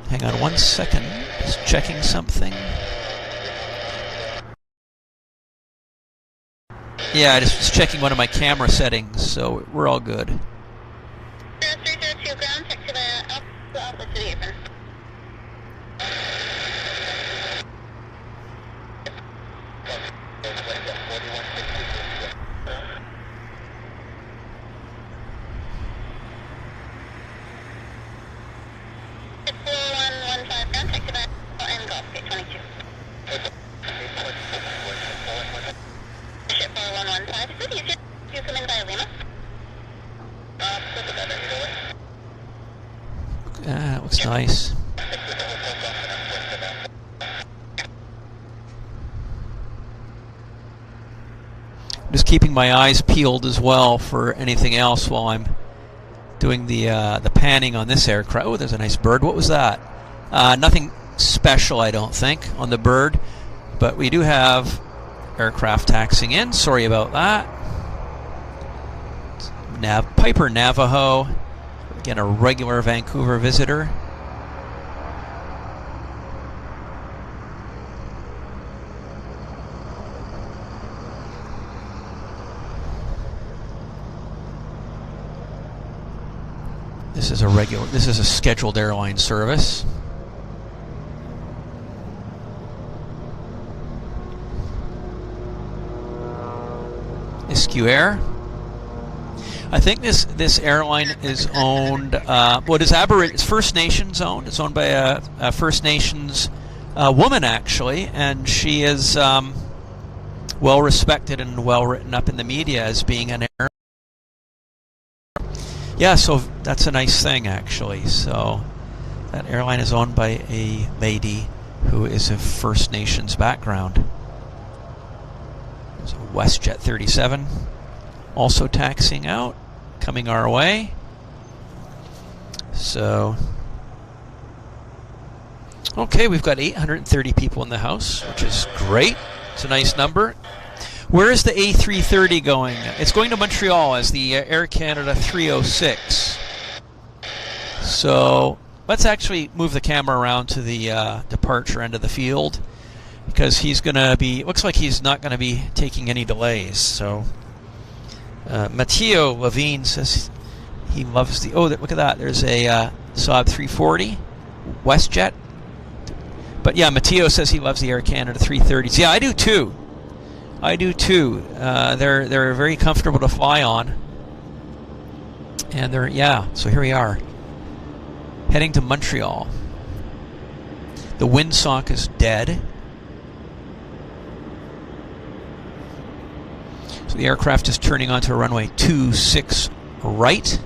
Hang on 1 second, just checking something. Yeah, I just was checking one of my camera settings, so we're all good. 302 ground, taxi by Alpha to the apron. That looks nice. Just keeping my eyes peeled as well for anything else while I'm doing the panning on this aircraft. Oh, there's a nice bird. What was that? Nothing special, I don't think, on the bird, but we do have aircraft taxiing in. Sorry about that. Piper Navajo, again a regular Vancouver visitor. This is a scheduled airline service. Isku Air. I think this airline is owned. It's First Nations owned. It's owned by a First Nations woman, actually, and she is well respected and well written up in the media as being an airline. Yeah, so that's a nice thing, actually. So that airline is owned by a lady who is of First Nations background. There's a Westjet 37 also taxiing out, coming our way. So, okay, we've got 830 people in the house, which is great. It's a nice number. Where is the A330 going? It's going to Montreal as the Air Canada 306. So let's actually move the camera around to the departure end of the field, because he's going to be, looks like he's not going to be taking any delays. So Matteo Levine says he loves the, oh, look at that, there's a Saab 340 Westjet. But yeah, Matteo says he loves the Air Canada 330s. Yeah, I do too. They're very comfortable to fly on, and so here we are, heading to Montreal. The windsock is dead, so the aircraft is turning onto runway 26 right,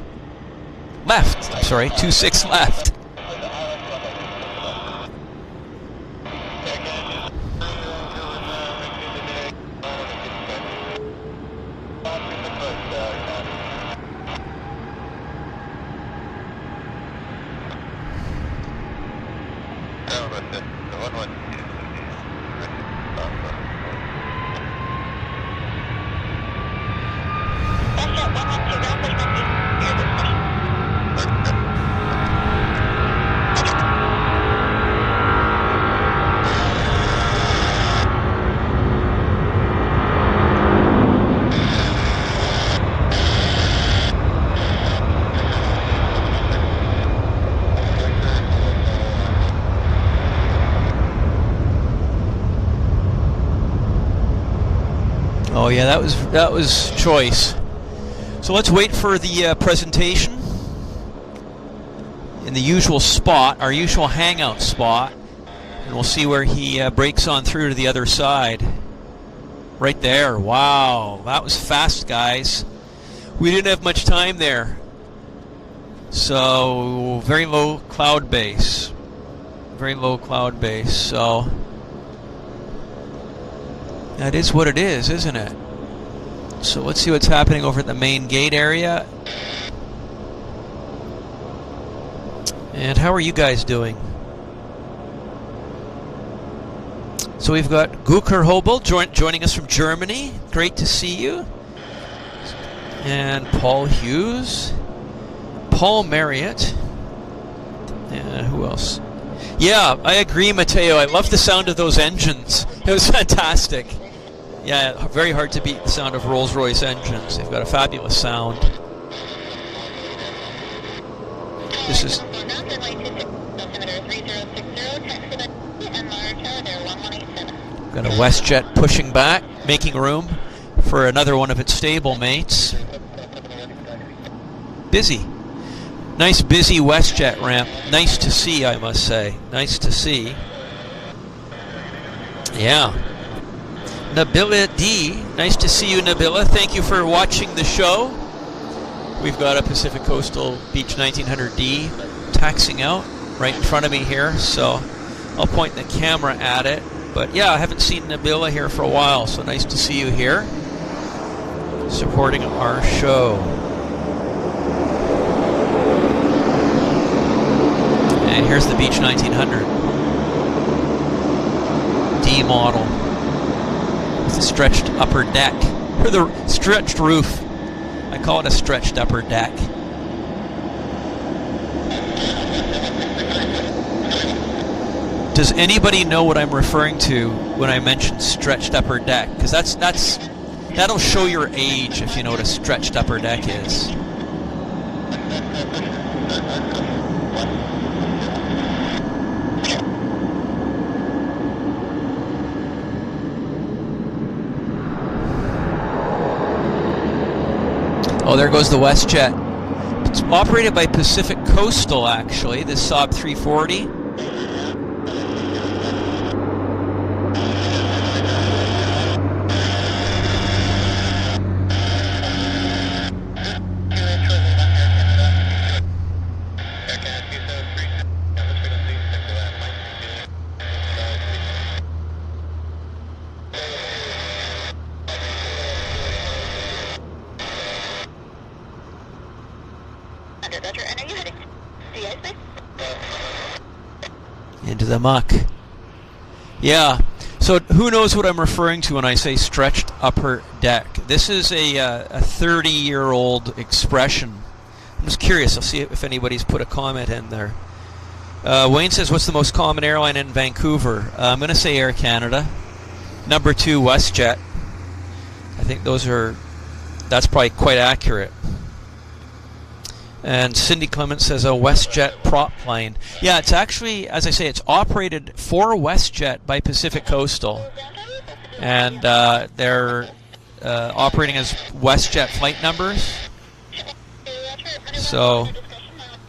left. I'm sorry, 26 left. Oh yeah, that was choice. So let's wait for the presentation in the usual spot, our usual hangout spot, and we'll see where he breaks on through to the other side. Right there. Wow, that was fast, guys. We didn't have much time there. So very low cloud base. Very low cloud base. So that is what it is, isn't it? So let's see what's happening over at the main gate area. And how are you guys doing? So we've got Guker Hobel joining us from Germany. Great to see you. And Paul Hughes. Paul Marriott. And who else? Yeah, I agree, Mateo. I love the sound of those engines. It was fantastic. Yeah, very hard to beat the sound of Rolls-Royce engines. They've got a fabulous sound. This is... Got a Westjet pushing back, making room for another one of its stable mates. Busy. Nice busy Westjet ramp. Nice to see, I must say. Nice to see. Yeah. Nabila D. Nice to see you, Nabila. Thank you for watching the show. We've got a Pacific Coastal Beech 1900D taxiing out right in front of me here, so I'll point the camera at it. But yeah, I haven't seen Nabila here for a while, so nice to see you here supporting our show. And here's the Beech 1900 D model with a stretched upper deck, or the stretched roof. I call it a stretched upper deck. Does anybody know what I'm referring to when I mention stretched upper deck? Because that'll show your age if you know what a stretched upper deck is. Oh, there goes the Westjet. It's operated by Pacific Coastal, actually, this Saab 340. Into the muck. Yeah, so who knows what I'm referring to when I say stretched upper deck? This is a 30-year-old expression. I'm just curious. I'll see if anybody's put a comment in there. Wayne says, what's the most common airline in Vancouver? I'm going to say Air Canada. Number 2, Westjet. I think that's probably quite accurate. And Cindy Clement says a Westjet prop plane. Yeah, it's actually, as I say, it's operated for Westjet by Pacific Coastal. And they're operating as Westjet flight numbers. So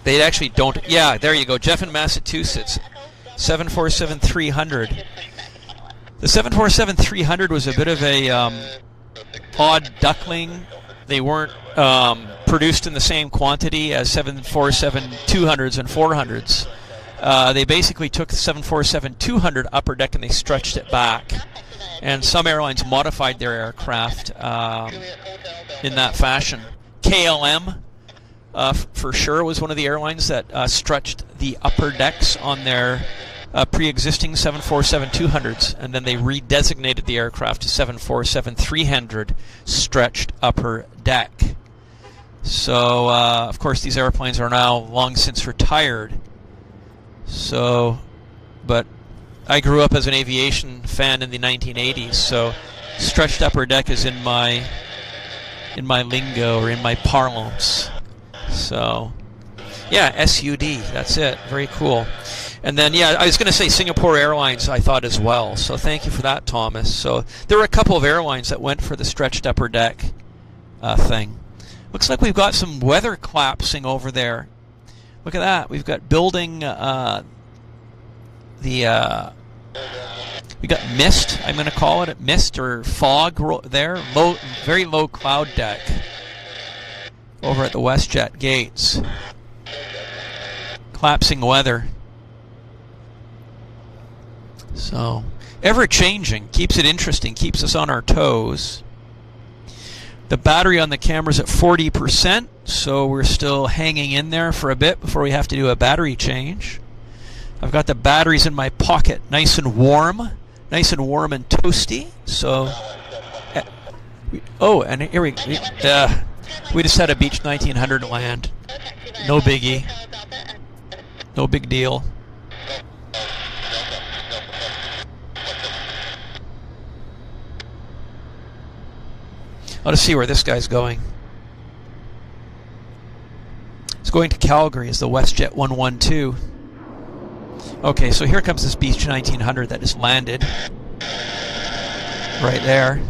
they actually don't. Yeah, there you go. Jeff in Massachusetts. 747-300. The 747-300 was a bit of a odd duckling. They weren't produced in the same quantity as 747-200s and 400s. They basically took the 747-200 upper deck and they stretched it back. And some airlines modified their aircraft in that fashion. KLM, for sure, was one of the airlines that stretched the upper decks on their pre-existing 747-200s, and then they redesignated the aircraft to 747-300 stretched upper deck. So, of course, these airplanes are now long since retired. So, but I grew up as an aviation fan in the 1980s, so stretched upper deck is in my lingo, or in my parlance. So, yeah, SUD, that's it. Very cool. And then, yeah, I was going to say Singapore Airlines, I thought as well. So thank you for that, Thomas. So there were a couple of airlines that went for the stretched upper deck thing. Looks like we've got some weather collapsing over there. Look at that. We've got building we got mist, I'm going to call it, mist or fog there. Low, very low cloud deck over at the Westjet gates. Collapsing weather. So, ever-changing. Keeps it interesting. Keeps us on our toes. The battery on the camera's at 40%, so we're still hanging in there for a bit before we have to do a battery change. I've got the batteries in my pocket, nice and warm and toasty. So, oh, and here we just had a Beech 1900 land. No biggie. No big deal. I'll just see where this guy's going. It's going to Calgary as the Westjet 112. Okay, so here comes this Beech 1900 that just landed. Right there.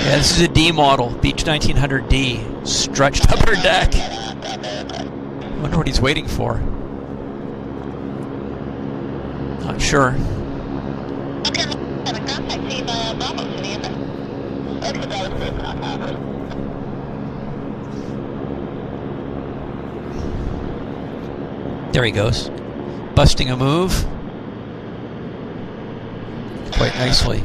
Yeah, this is a D model, Beech 1900D, stretched upper deck. I wonder what he's waiting for. Not sure. There he goes, busting a move quite nicely.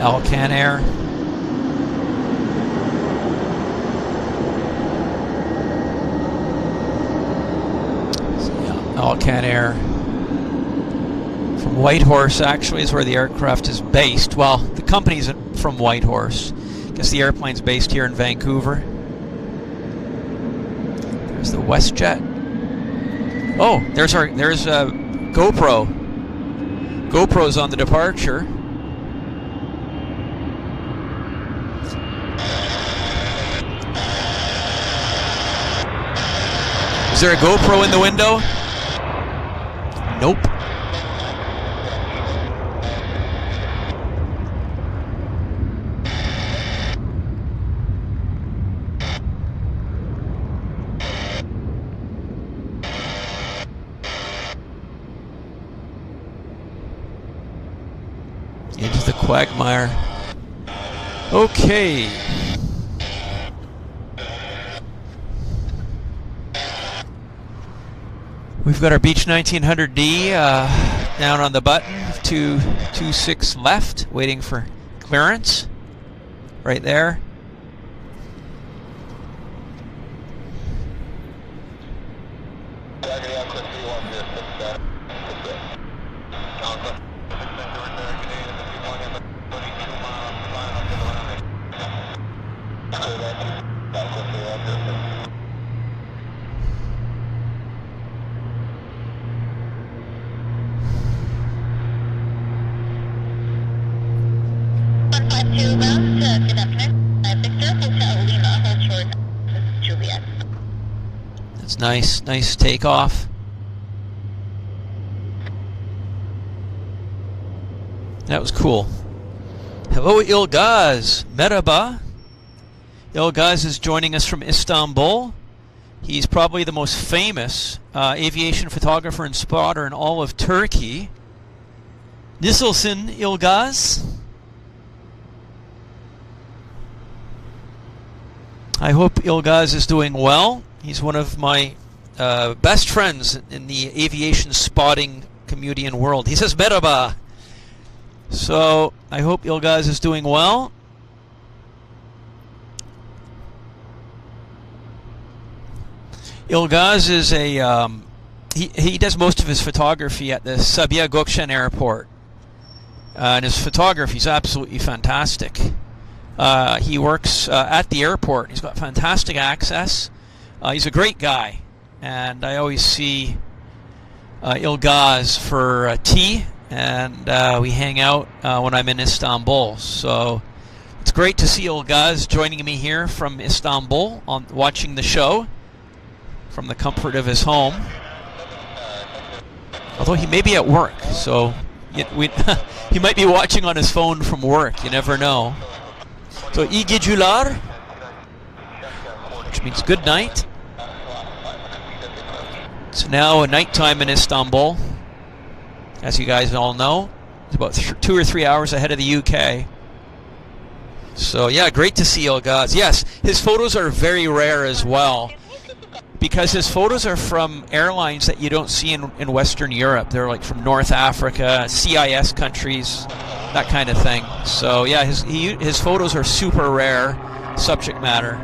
Alcan Air. Alcan Air from Whitehorse actually is where the aircraft is based. Well, the company's from Whitehorse. I guess the airplane's based here in Vancouver. There's the Westjet. Oh, there's GoPro. GoPro's on the departure. Is there a GoPro in the window? Nope. Into the quagmire. Okay. We've got our Beech 1900D down on the button, 226 left, waiting for clearance. Right there. That's nice takeoff. That was cool. Hello, Ilgaz. Merhaba. Ilgaz is joining us from Istanbul. He's probably the most famous aviation photographer and spotter in all of Turkey. Nasılsın, Ilgaz? I hope Ilgaz is doing well. He's one of my best friends in the aviation spotting comedian world. He says merhaba. So I hope Ilgaz is doing well. Ilgaz is a he does most of his photography at the Sabiha Gökçen Airport, and his photography is absolutely fantastic. He works at the airport. He's got fantastic access. He's a great guy, and I always see Ilgaz for tea, and we hang out when I'm in Istanbul. So it's great to see Ilgaz joining me here from Istanbul on watching the show from the comfort of his home. Although he may be at work, so he might be watching on his phone from work. You never know. So iyi geceler, which means good night. It's now nighttime in Istanbul, as you guys all know. It's about 2 or 3 hours ahead of the UK. So yeah, great to see Ilgaz. Yes, his photos are very rare as well, because his photos are from airlines that you don't see in Western Europe. They're like from North Africa, CIS countries, that kind of thing. So yeah, his photos are super rare subject matter.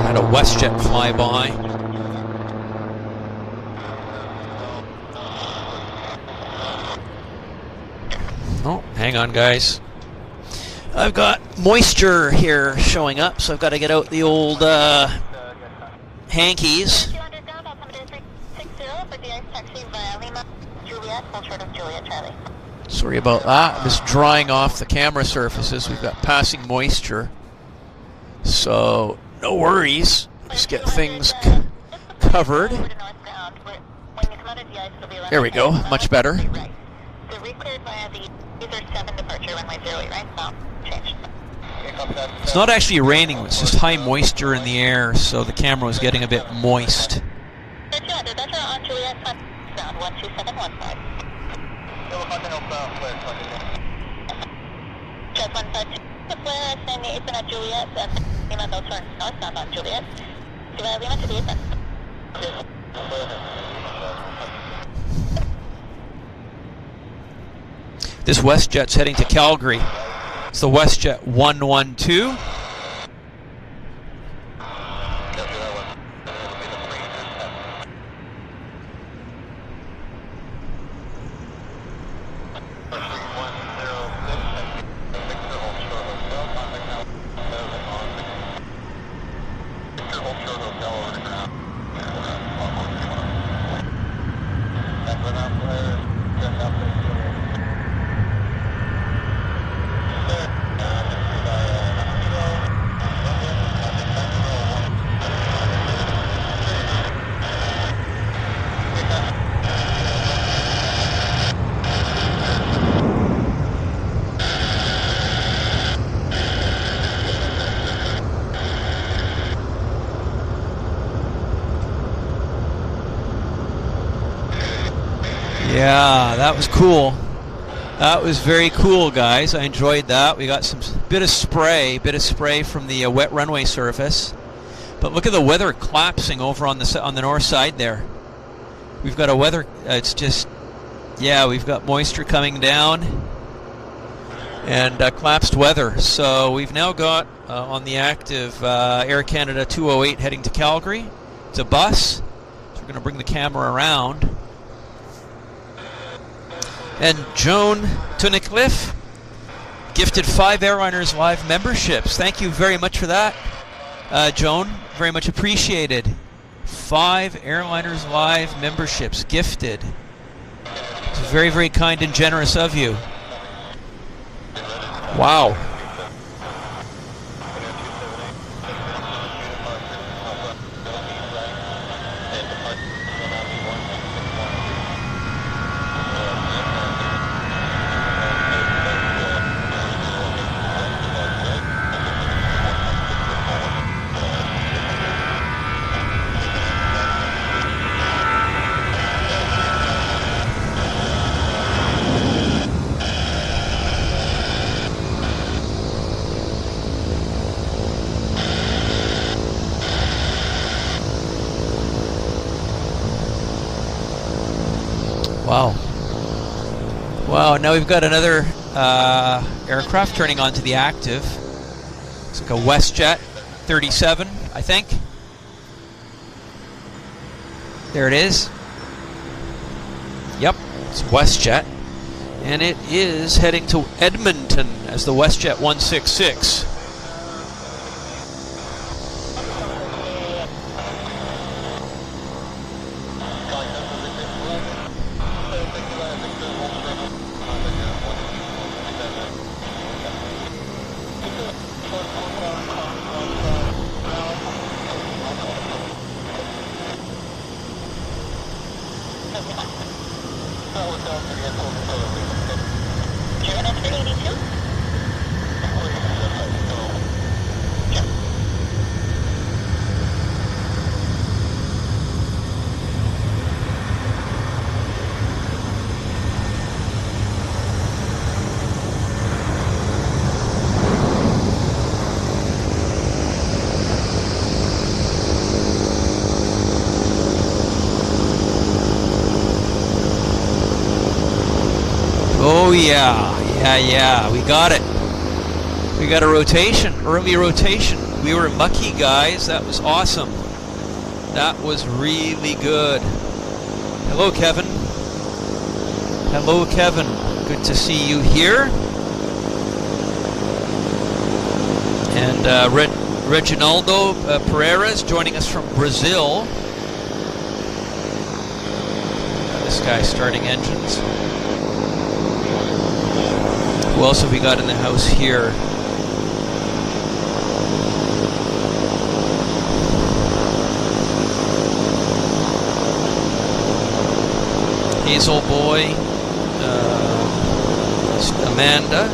Had a Westjet fly by. Oh, hang on, guys. I've got moisture here showing up, so I've got to get out the old hankies. Sorry about that. I'm just drying off the camera surfaces. We've got passing moisture. So, no worries. Just get things covered. There we go. Much better. It's not actually raining, it's just high moisture in the air, so the camera was getting a bit moist. This Westjet's heading to Calgary. It's the Westjet 112. Yeah, that was cool. That was very cool, guys. I enjoyed that. We got some bit of spray from the wet runway surface. But look at the weather collapsing over on the north side there. We've got a weather. It's just, yeah, we've got moisture coming down and collapsed weather. So we've now got on the active Air Canada 208 heading to Calgary. It's a bus. So we're going to bring the camera around. And Joan Tunnicliffe gifted 5 Airliners Live memberships. Thank you very much for that, Joan. Very much appreciated. 5 Airliners Live memberships gifted. It's very, very kind and generous of you. Wow. Wow. Wow, now we've got another aircraft turning onto the active. It's like a Westjet 37, I think. There it is. Yep, it's Westjet. And it is heading to Edmonton as the Westjet 166. Oh yeah, we got it. We got a rotation, early rotation. We were mucky, guys. That was awesome. That was really good. Hello, Kevin. Hello, Kevin. Good to see you here. And Reginaldo Pereira is joining us from Brazil. This guy starting engines. Who else have we got in the house here? Hazel Boy, Amanda,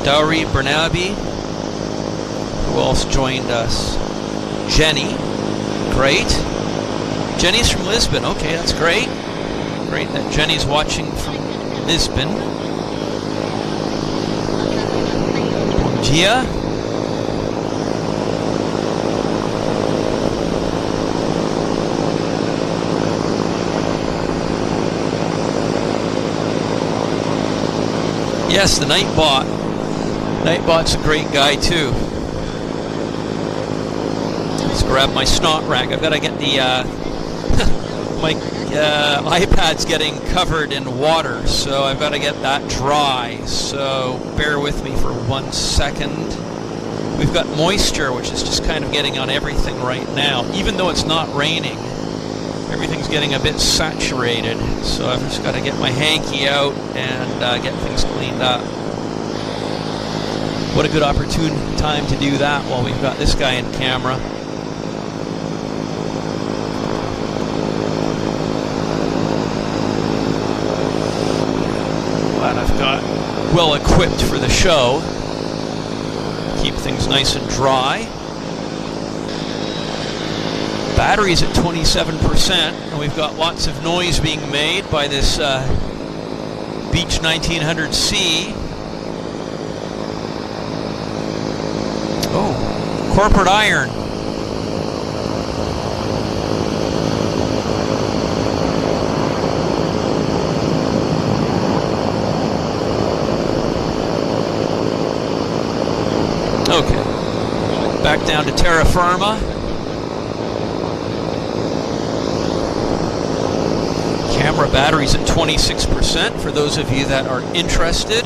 Dowry Bernabe. Who else joined us? Jenny. Great. Jenny's from Lisbon. Okay, that's great. Great that Jenny's watching from Lisbon. Gia. Yes, the Nightbot. Nightbot's a great guy too. Let's grab my snot rag. I've got to get the my iPad's getting covered in water, so I've got to get that dry. So bear with me for 1 second. We've got moisture, which is just kind of getting on everything right now. Even though it's not raining, everything's getting a bit saturated. So I've just got to get my hanky out and get things cleaned up. What a good opportune time to do that while we've got this guy in camera. Glad I've got well equipped for the show. Keep things nice and dry. Battery's at 27%, and we've got lots of noise being made by this Beech 1900C. Oh, corporate iron. Okay, back down to terra firma. Camera battery's at 26% for those of you that are interested.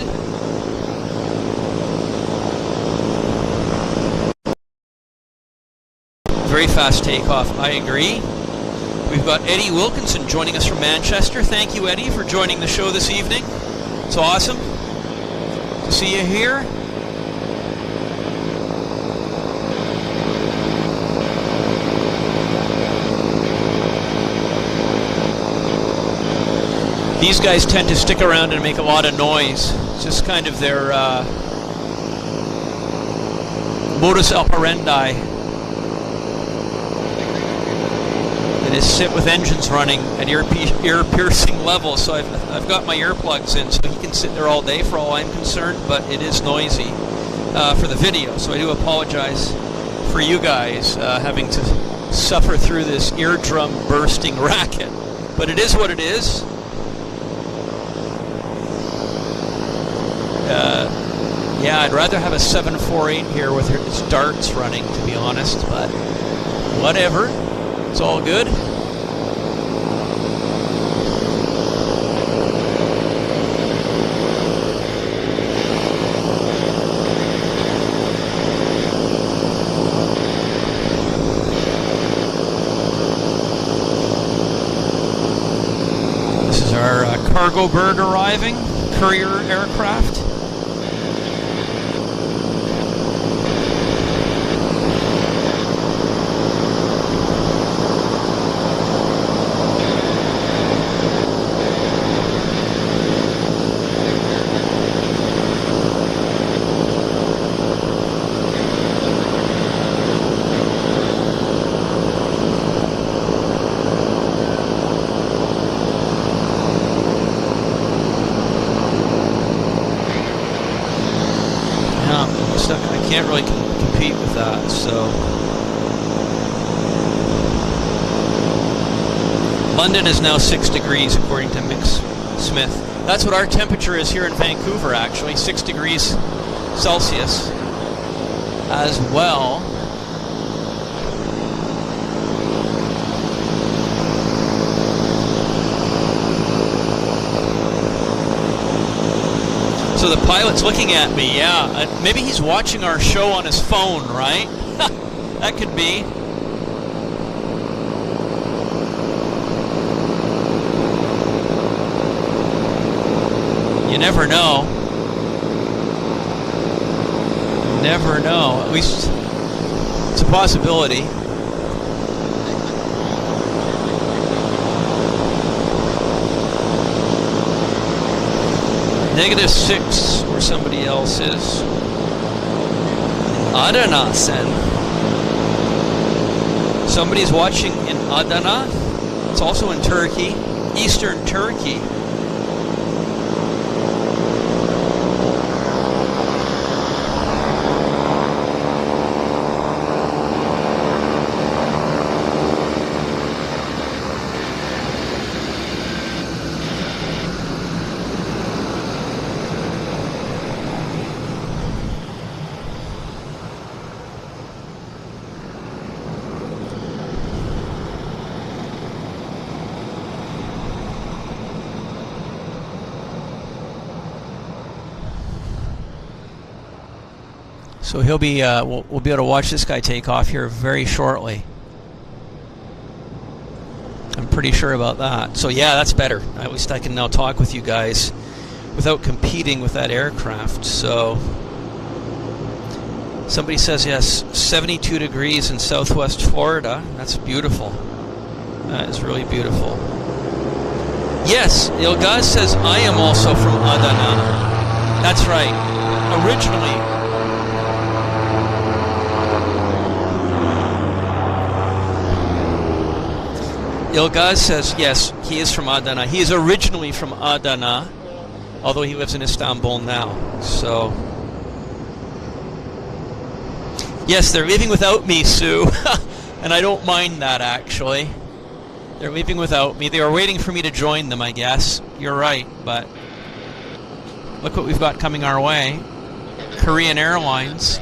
Very fast takeoff, I agree. We've got Eddie Wilkinson joining us from Manchester. Thank you, Eddie, for joining the show this evening. It's awesome to see you here. These guys tend to stick around and make a lot of noise. It's just kind of their modus operandi. They just sit with engines running at ear-piercing levels. So I've got my earplugs in, so he can sit there all day for all I'm concerned, but it is noisy for the video. So I do apologize for you guys having to suffer through this eardrum bursting racket. But it is what it is. Yeah, I'd rather have a 748 here with its darts running, to be honest, but whatever. It's all good. This is our cargo bird arriving, courier aircraft. I can't really compete with that, so. London is now 6 degrees according to Mick Smith. That's what our temperature is here in Vancouver, actually, 6 degrees Celsius as well. So the pilot's looking at me, yeah. Maybe he's watching our show on his phone, right? That could be. You never know. Never know. At least it's a possibility. -6, where somebody else is. Adana, sen. Somebody's watching in Adana. It's also in Turkey, eastern Turkey. So he'll be, we'll be able to watch this guy take off here very shortly. I'm pretty sure about that. So yeah, that's better. At least I can now talk with you guys without competing with that aircraft. So somebody says yes, 72 degrees in Southwest Florida. That's beautiful. That is really beautiful. Yes, Ilgaz says I am also from Adana. That's right. Originally. Ilgaz says, yes, he is from Adana. He is originally from Adana, although he lives in Istanbul now. So, yes, they're leaving without me, Sue. And I don't mind that, actually. They're leaving without me. They were waiting for me to join them, I guess. You're right, but look what we've got coming our way. Korean Airlines.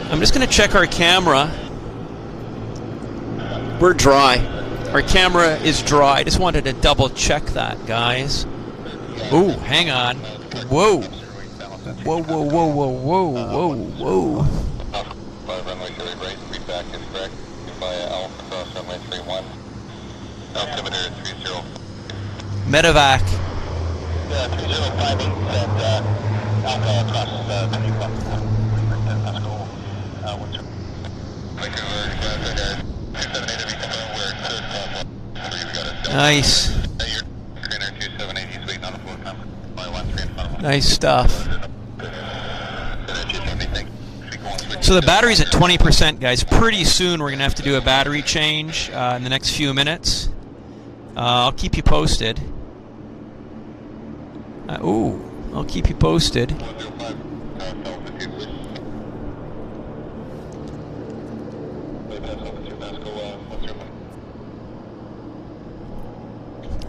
I'm just going to check our camera. We're dry. Our camera is dry. I just wanted to double check that, guys. Ooh, hang on. Whoa. Whoa, whoa, whoa, whoa, whoa, whoa, whoa. Runway 30 right, feedback is correct. Via Alpha cross runway 31. Altimeter 30. Medevac. 3058 and Alpha cross 31. That's cool. Nice. Nice stuff. So the battery's at 20%, guys. Pretty soon we're going to have to do a battery change in the next few minutes. I'll keep you posted. I'll keep you posted.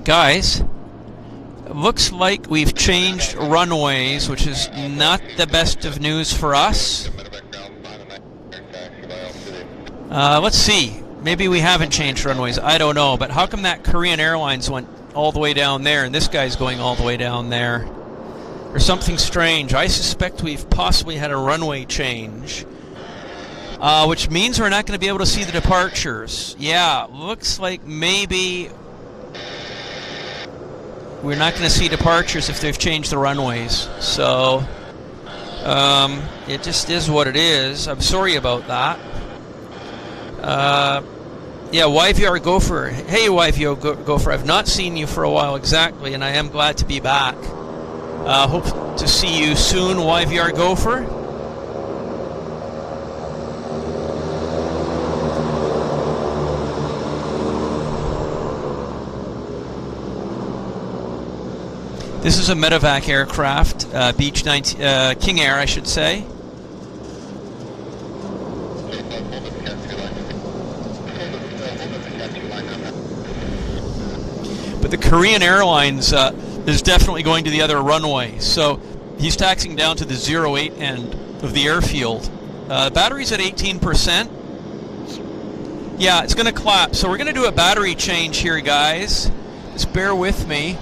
Guys, looks like we've changed runways, which is not the best of news for us. Let's see. Maybe we haven't changed runways. I don't know. But how come that Korean Airlines went all the way down there and this guy's going all the way down there? There's something strange. I suspect we've possibly had a runway change, which means we're not going to be able to see the departures. Yeah, looks like maybe we're not going to see departures if they've changed the runways. So it just is what it is. I'm sorry about that. Yeah, YVR Gopher. Hey, YVR Gopher. I've not seen you for a while exactly, and I am glad to be back. Hope to see you soon, YVR Gopher. This is a medevac aircraft, Beech 19, King Air, I should say. But the Korean Airlines is definitely going to the other runway. So he's taxiing down to the 08 end of the airfield. Battery's at 18%. Yeah, it's going to collapse. So we're going to do a battery change here, guys. Just bear with me.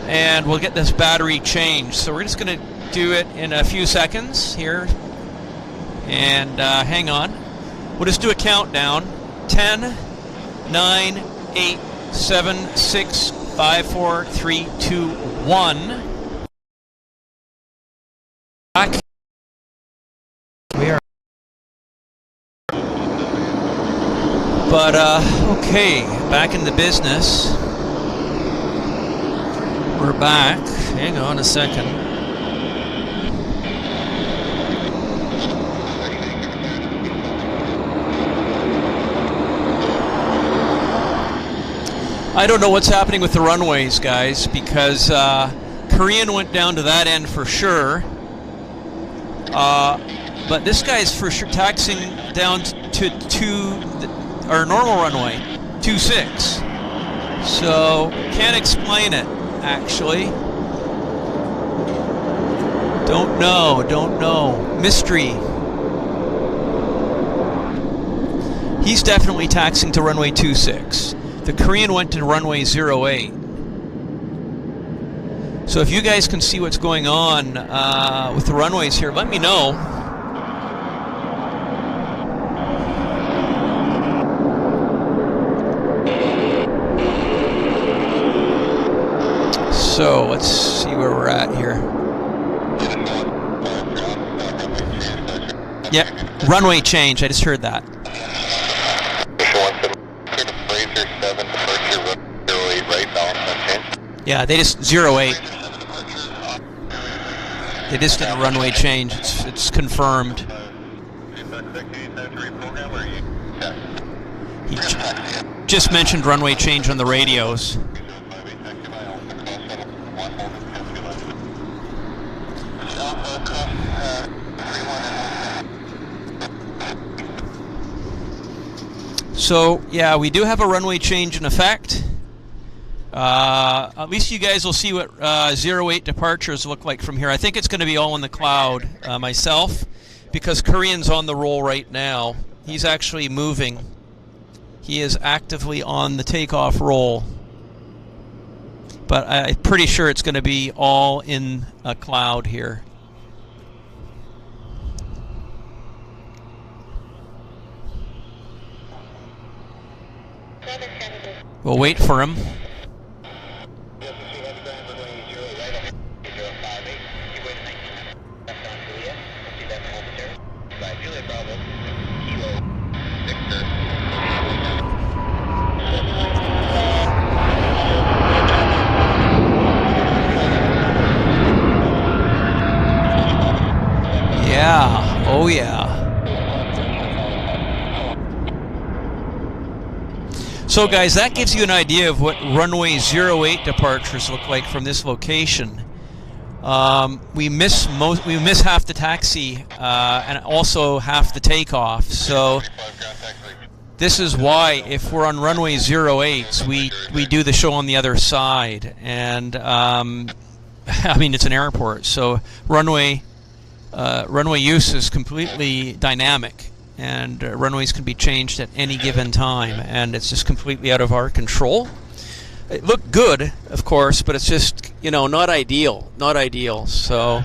And we'll get this battery changed. So we're just going to do it in a few seconds here. And hang on. We'll just do a countdown. 10, 9, 8, 7, 6, 5, 4, 3, 2, 1. Back. We are. But, okay, back in the business. We're back. Hang on a second. I don't know what's happening with the runways, guys, because Korean went down to that end for sure. But this guy's for sure taxiing down to our normal runway, 26. So can't explain it, actually. Don't know. Mystery. He's definitely taxiing to runway 26. The Korean went to runway 08. So if you guys can see what's going on with the runways here, let me know. So let's see where we're at here. Yep, runway change. I just heard that. Yeah, they just 08. They just did a runway change. It's confirmed. He just mentioned runway change on the radios. So yeah, we do have a runway change in effect. At least you guys will see what 08 departures look like from here. I think it's going to be all in the cloud myself, because Korean's on the roll right now. He's actually moving. He is actively on the takeoff roll. But I'm pretty sure it's going to be all in a cloud here. We'll wait for him. Yeah, oh yeah. So guys, that gives you an idea of what runway 08 departures look like from this location. We miss half the taxi and also half the takeoff. So this is why if we're on runway 08s, we do the show on the other side. And I mean, it's an airport, so runway use is completely dynamic, and runways can be changed at any given time, and it's just completely out of our control. It looked good, of course, but it's just, you know, not ideal. So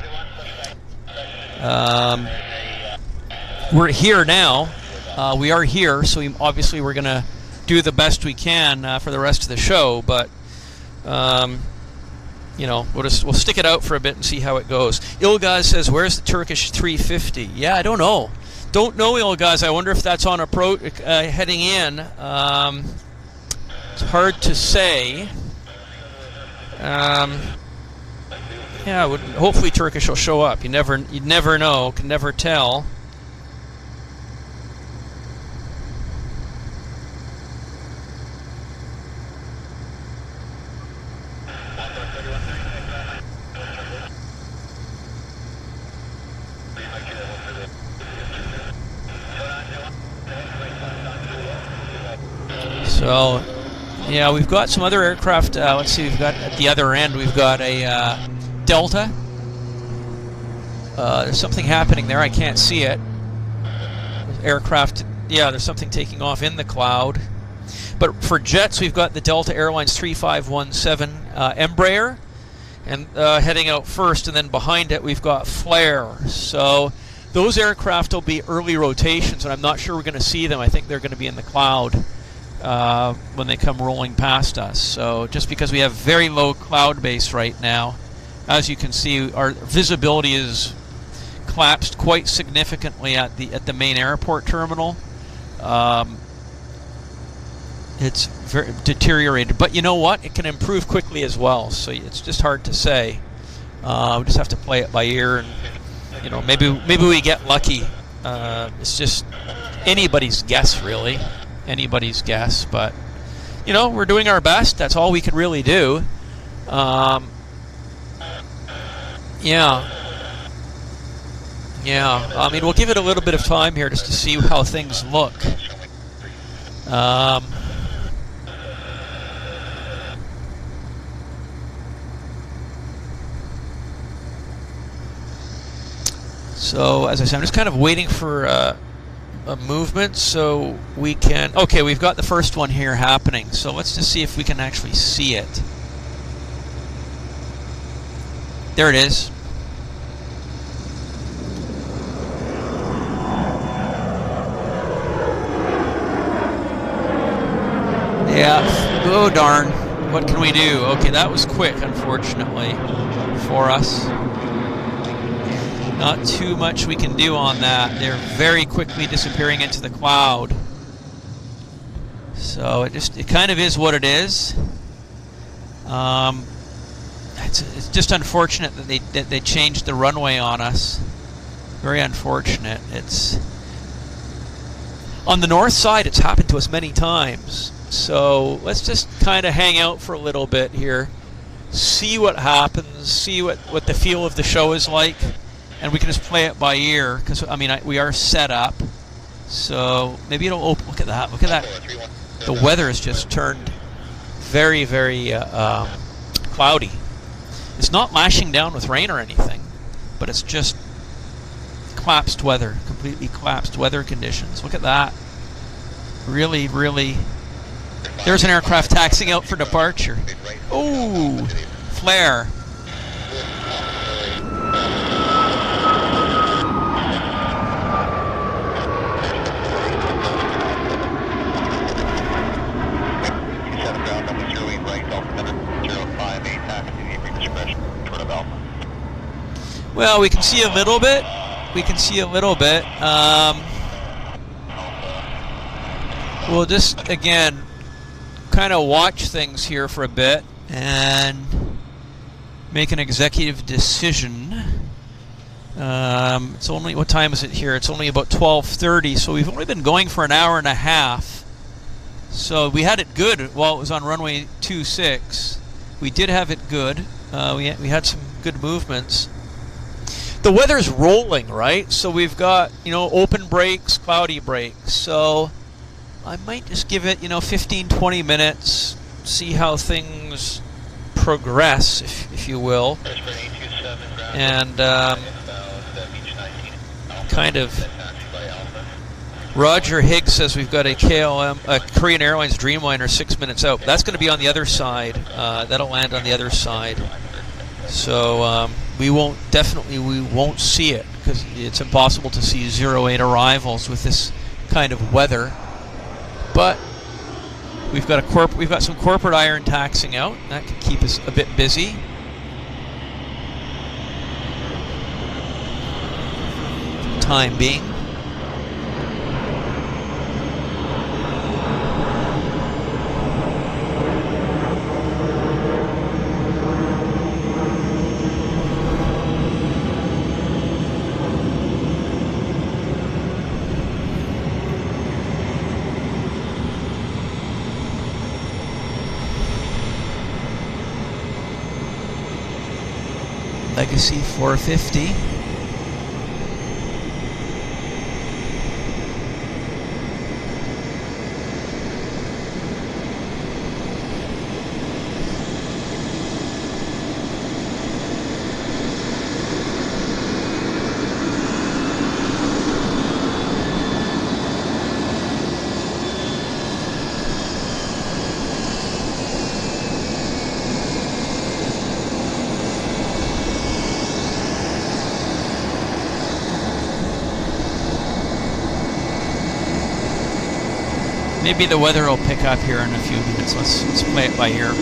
we're here now. We are here, so obviously we're going to do the best we can for the rest of the show, but you know, we'll stick it out for a bit and see how it goes. Ilgaz says, where's the Turkish 350? Yeah, I don't know. Don't know, Ilgaz. I wonder if that's on heading in. It's hard to say. Yeah, hopefully Turkish will show up. You never know. Can never tell. So, yeah, we've got some other aircraft. Let's see, we've got at the other end, we've got a Delta. There's something happening there. I can't see it. Aircraft, yeah, there's something taking off in the cloud. But for jets, we've got the Delta Airlines 3517 Embraer, and heading out first, and then behind it we've got Flair. So those aircraft will be early rotations, and I'm not sure we're going to see them. I think they're going to be in the cloud when they come rolling past us. So just because we have very low cloud base right now, as you can see, our visibility is collapsed quite significantly at the main airport terminal. It's very deteriorated, but you know what? It can improve quickly as well. So it's just hard to say. We just have to play it by ear, and you know, maybe we get lucky. It's just anybody's guess, really. Anybody's guess, but you know, we're doing our best. That's all we can really do. Yeah. I mean, we'll give it a little bit of time here just to see how things look. So, as I said, I'm just kind of waiting for a movement so we can... Okay, we've got the first one here happening, so let's just see if we can actually see it. There it is. Yeah, oh darn. What can we do? Okay, that was quick, unfortunately, for us. Not too much we can do on that. They're very quickly disappearing into the cloud. So it kind of is what it is. It's just unfortunate that they changed the runway on us. Very unfortunate. It's on the north side. It's happened to us many times. So let's just kind of hang out for a little bit here, see what happens, see what the feel of the show is like. And we can just play it by ear, because I mean we are set up, so maybe it'll open. Look at that! Look at that! The weather has just turned very, very cloudy. It's not lashing down with rain or anything, but it's just collapsed weather, completely collapsed weather conditions. Look at that! Really, really. There's an aircraft taxiing out for departure. Ooh, flare. Well, we can see a little bit. We'll just, again, kind of watch things here for a bit and make an executive decision. It's only, what time is it here? It's only about 12:30, so we've only been going for an hour and a half. So we had it good while it was on runway 26. We did have it good. We had some good movements. The weather's rolling, right? So we've got, you know, open breaks, cloudy breaks. So I might just give it, 15, 20 minutes, see how things progress, if you will, and kind of. Roger Higgs says we've got a Korean Airlines Dreamliner 6 minutes out. That's going to be on the other side. That'll land on the other side. So we won't see it because it's impossible to see 08 arrivals with this kind of weather. But we've got some corporate iron taxing out. That can keep us a bit busy. For the time being. Legacy 450. Maybe the weather will pick up here in a few minutes. Let's play it by ear.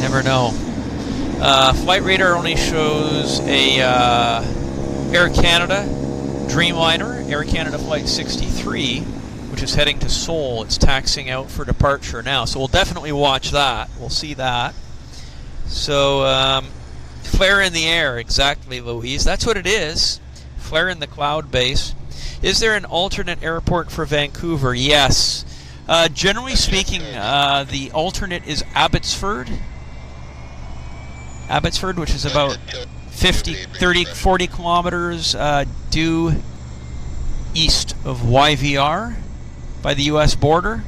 Never know. Flight radar only shows a Air Canada Dreamliner, Air Canada Flight 63, which is heading to Seoul. It's taxiing out for departure now, so we'll definitely watch that. We'll see that. So, flare in the air, exactly, Louise. That's what it is. Flare in the cloud base. Is there an alternate airport for Vancouver? Yes. Generally speaking, the alternate is Abbotsford. Abbotsford, which is about 40 kilometers due east of YVR. By the U.S. border.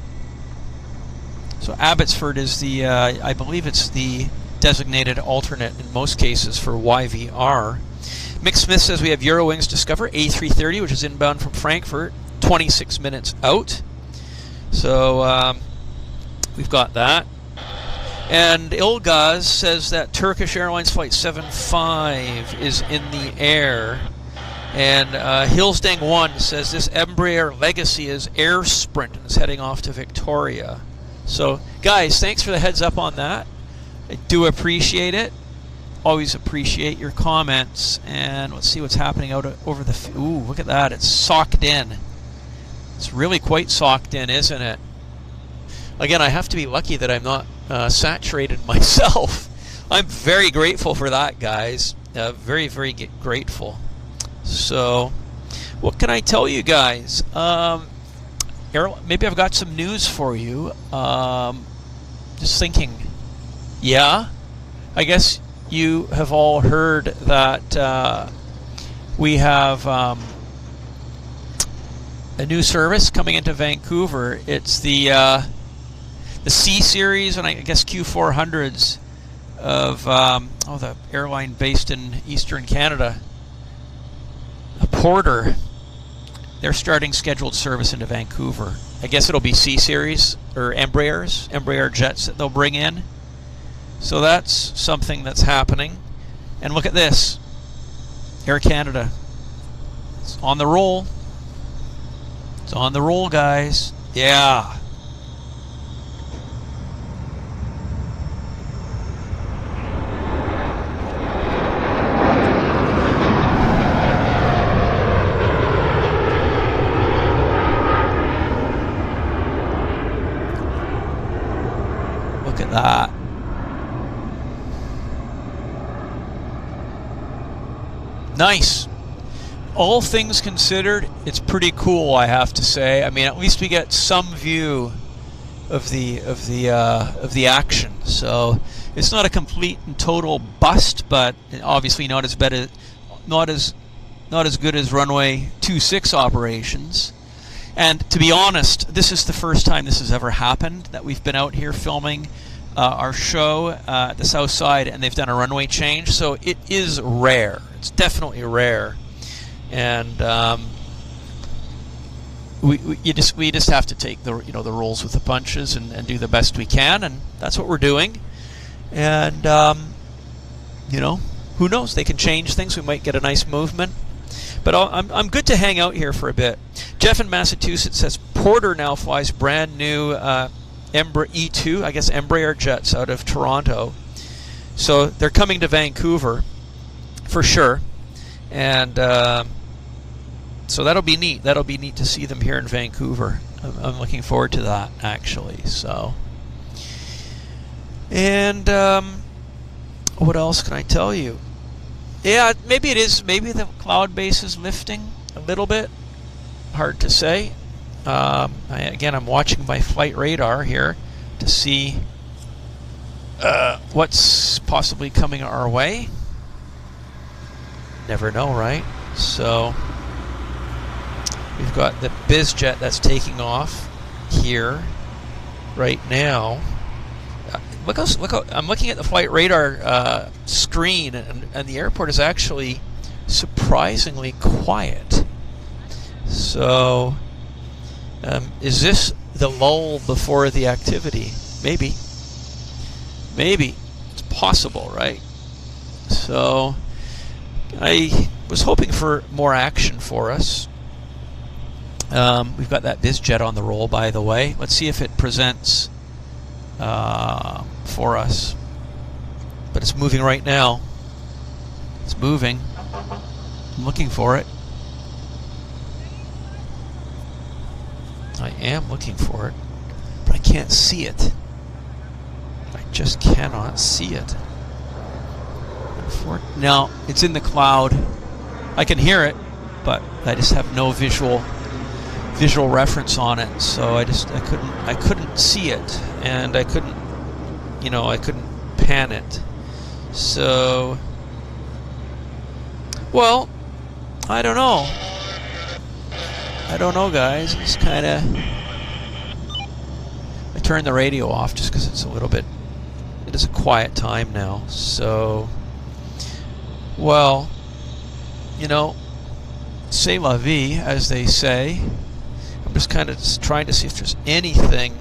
So Abbotsford is the, I believe it's the designated alternate in most cases for YVR. Mick Smith says we have Eurowings Discover A330, which is inbound from Frankfurt, 26 minutes out. So we've got that. And Ilgaz says that Turkish Airlines Flight 75 is in the air. And Hillsdang 1 says this Embraer Legacy is Air Sprint and is heading off to Victoria. So, guys, thanks for the heads up on that. I do appreciate it. Always appreciate your comments. And let's see what's happening out over the... Ooh, look at that. It's socked in. It's really quite socked in, isn't it? Again, I have to be lucky that I'm not saturated myself. I'm very grateful for that, guys. Very, very grateful. So, what can I tell you guys? Maybe I've got some news for you. Just thinking. Yeah? I guess you have all heard that we have a new service coming into Vancouver. It's the C Series and I guess Q400s of the airline based in Eastern Canada. Porter, they're starting scheduled service into Vancouver. I guess it'll be C Series or Embraer jets that they'll bring in. So that's something that's happening. And look at this, Air Canada. It's on the roll. It's on the roll, guys. Yeah. Look at that. Nice. All things considered, it's pretty cool, I have to say. I mean, at least we get some view of the action. So it's not a complete and total bust, but obviously not as good as runway 26 operations. And to be honest, this is the first time this has ever happened, that we've been out here filming our show at the south side and they've done a runway change. So it is rare. It's definitely rare. And we just have to take the rolls with the punches and do the best we can, and that's what we're doing. And who knows? They can change things. We might get a nice movement. But I'm good to hang out here for a bit. Jeff in Massachusetts says Porter now flies brand new E2, I guess Embraer jets out of Toronto. So they're coming to Vancouver for sure. And so that'll be neat. That'll be neat to see them here in Vancouver. I'm looking forward to that, actually. So, and what else can I tell you? Yeah, maybe it is. Maybe the cloud base is lifting a little bit. Hard to say. Again, I'm watching my flight radar here to see what's possibly coming our way. Never know, right? So we've got the BizJet that's taking off here right now. Look out, I'm looking at the flight radar screen, and the airport is actually surprisingly quiet. So, is this the lull before the activity? Maybe. Maybe. It's possible, right? So, I was hoping for more action for us. We've got that BizJet on the roll, by the way. Let's see if it presents for us. But it's moving right now. It's moving. I'm looking for it. I am looking for it, but I can't see it. I just cannot see it. Now it's in the cloud. I can hear it, but I just have no visual reference on it. So I couldn't see it, and I couldn't pan it. So, well, I don't know. I don't know, guys. It's kind of... I turned the radio off just because it's a little bit... It is a quiet time now. So, well, c'est la vie, as they say. I'm just kind of trying to see if there's anything.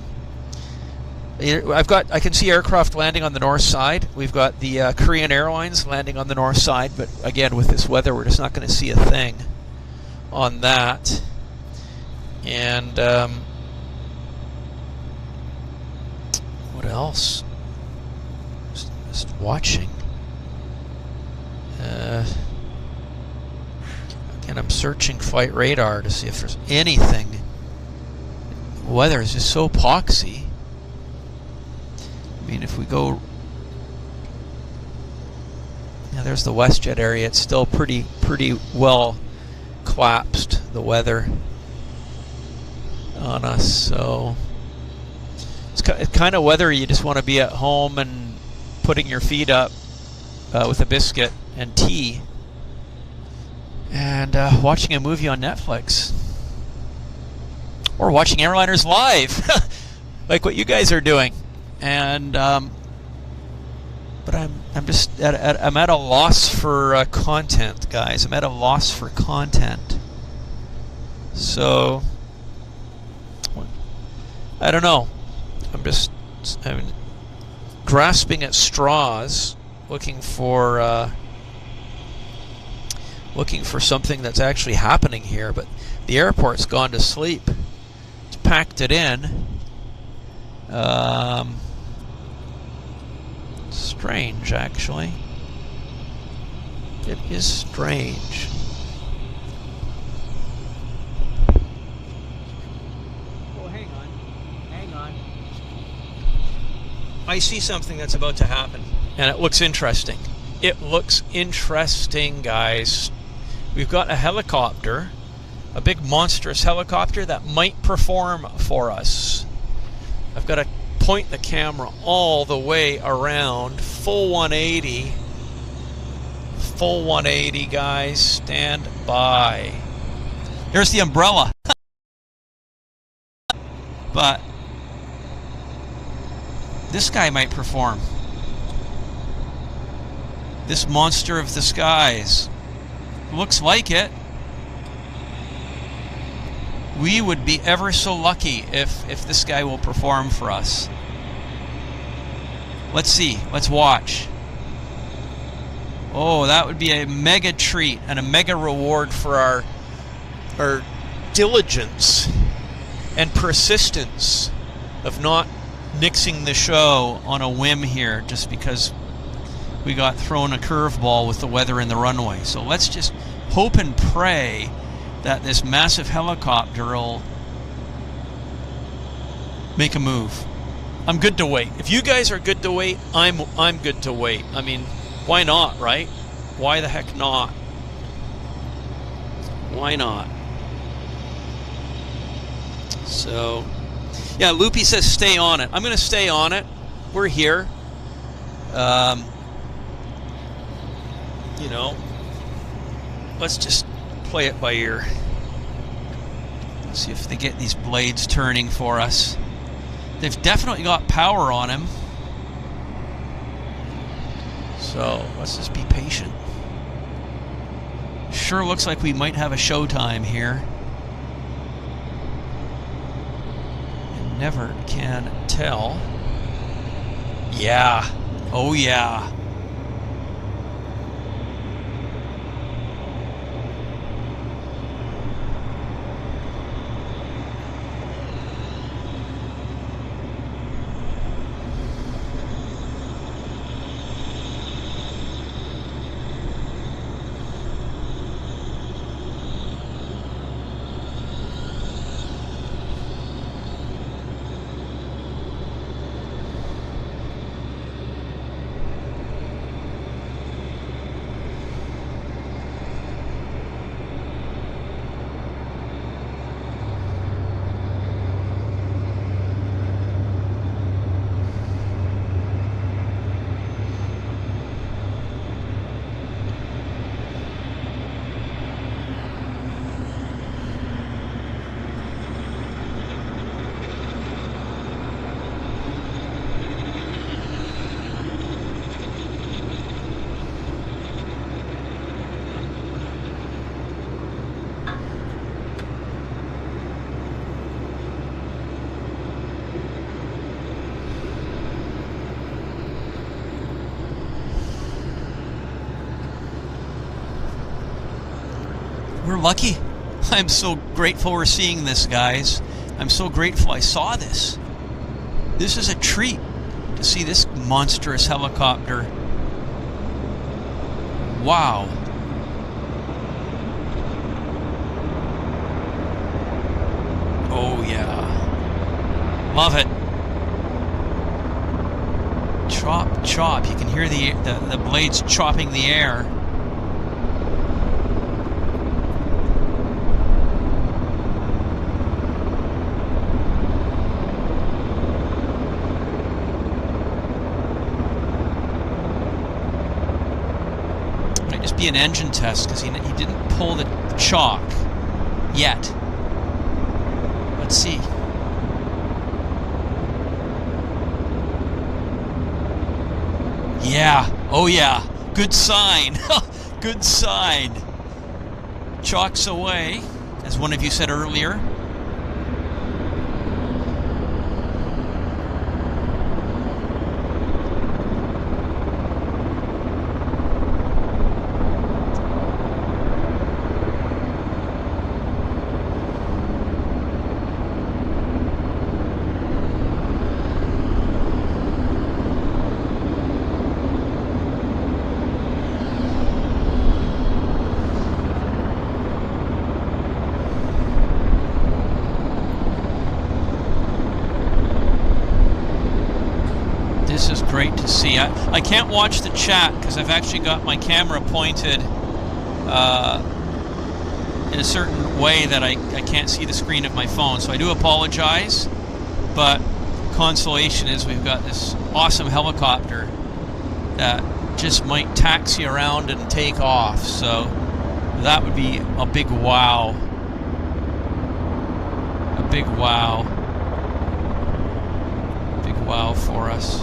I can see aircraft landing on the north side. We've got the Korean Airlines landing on the north side, but again, with this weather, we're just not going to see a thing on that. And what else? Just watching. Again, I'm searching flight radar to see if there's anything. The weather is just so poxy. I mean, if we go... Yeah, there's the Westjet area. It's still pretty well collapsed, the weather on us. So it's kind of weather you just want to be at home and putting your feet up with a biscuit and tea and watching a movie on Netflix or watching Airliners Live like what you guys are doing. And but I'm just I'm at a loss for content, guys. I'm at a loss for content. So I don't know. I'm grasping at straws, looking for something that's actually happening here. But the airport's gone to sleep. It's packed it in. Strange, actually. It is strange. Oh, hang on. I see something that's about to happen, and it looks interesting. It looks interesting, guys. We've got a helicopter, a big monstrous helicopter that might perform for us. I've got to point the camera all the way around. Full 180. Full 180, guys. Stand by. Here's the umbrella. But this guy might perform. This monster of the skies. Looks like it. We would be ever so lucky if this guy will perform for us. Let's see. Let's watch. Oh, that would be a mega treat and a mega reward for our diligence and persistence of not nixing the show on a whim here just because we got thrown a curveball with the weather in the runway. So let's just hope and pray that this massive helicopter will make a move. I'm good to wait. If you guys are good to wait, I'm good to wait. I mean, why not, right? Why the heck not? Why not? So, yeah, Loopy says stay on it. I'm going to stay on it. We're here. You know, let's just play it by ear. See if they get these blades turning for us. They've definitely got power on him. So let's just be patient. Sure looks like we might have a showtime here. You never can tell. Yeah. Oh yeah. We're lucky. I'm so grateful we're seeing this, guys. I'm so grateful I saw this. This is a treat to see this monstrous helicopter. Wow. Oh yeah. Love it. Chop, chop. You can hear the blades chopping the air. Be an engine test because he didn't pull the chalk yet. Let's see. Yeah. Oh yeah. Good sign. Good sign. Chalk's away, as one of you said earlier. This is great to see. I can't watch the chat because I've actually got my camera pointed in a certain way that I can't see the screen of my phone. So I do apologize, but consolation is we've got this awesome helicopter that just might taxi around and take off. So that would be a big wow. A big wow. Big wow for us.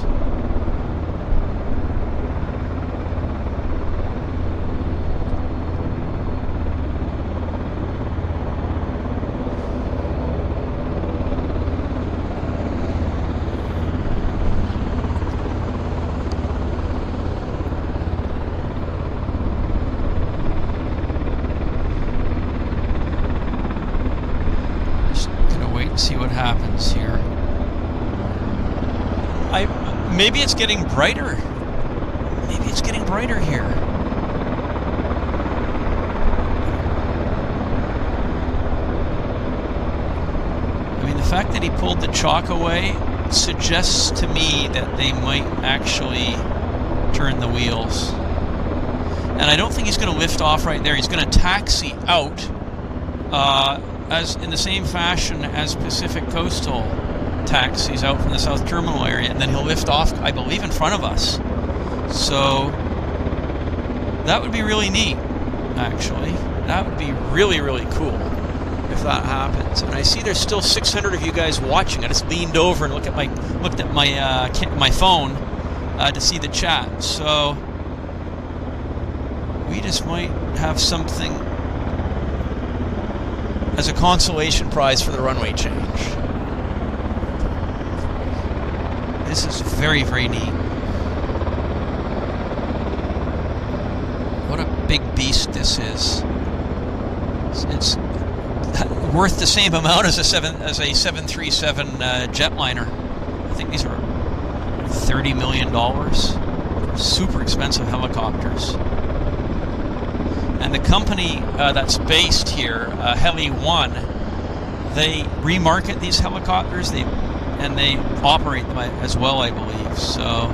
See what happens here. Maybe it's getting brighter. Maybe it's getting brighter here. I mean, the fact that he pulled the chalk away suggests to me that they might actually turn the wheels. And I don't think he's going to lift off right there. He's going to taxi out as in the same fashion as Pacific Coastal taxis out from the South Terminal area, and then he'll lift off, I believe, in front of us. So that would be really neat, actually. That would be really, really cool if that happens. And I see there's still 600 of you guys watching. I just leaned over and looked at my phone to see the chat. So we just might have something as a consolation prize for the runway change. This is very, very neat. What a big beast this is. It's worth the same amount as a 737 jetliner. I think these are $30 million. Super expensive helicopters. And the company that's based here, Heli One, they remarket these helicopters, and they operate them as well, I believe. So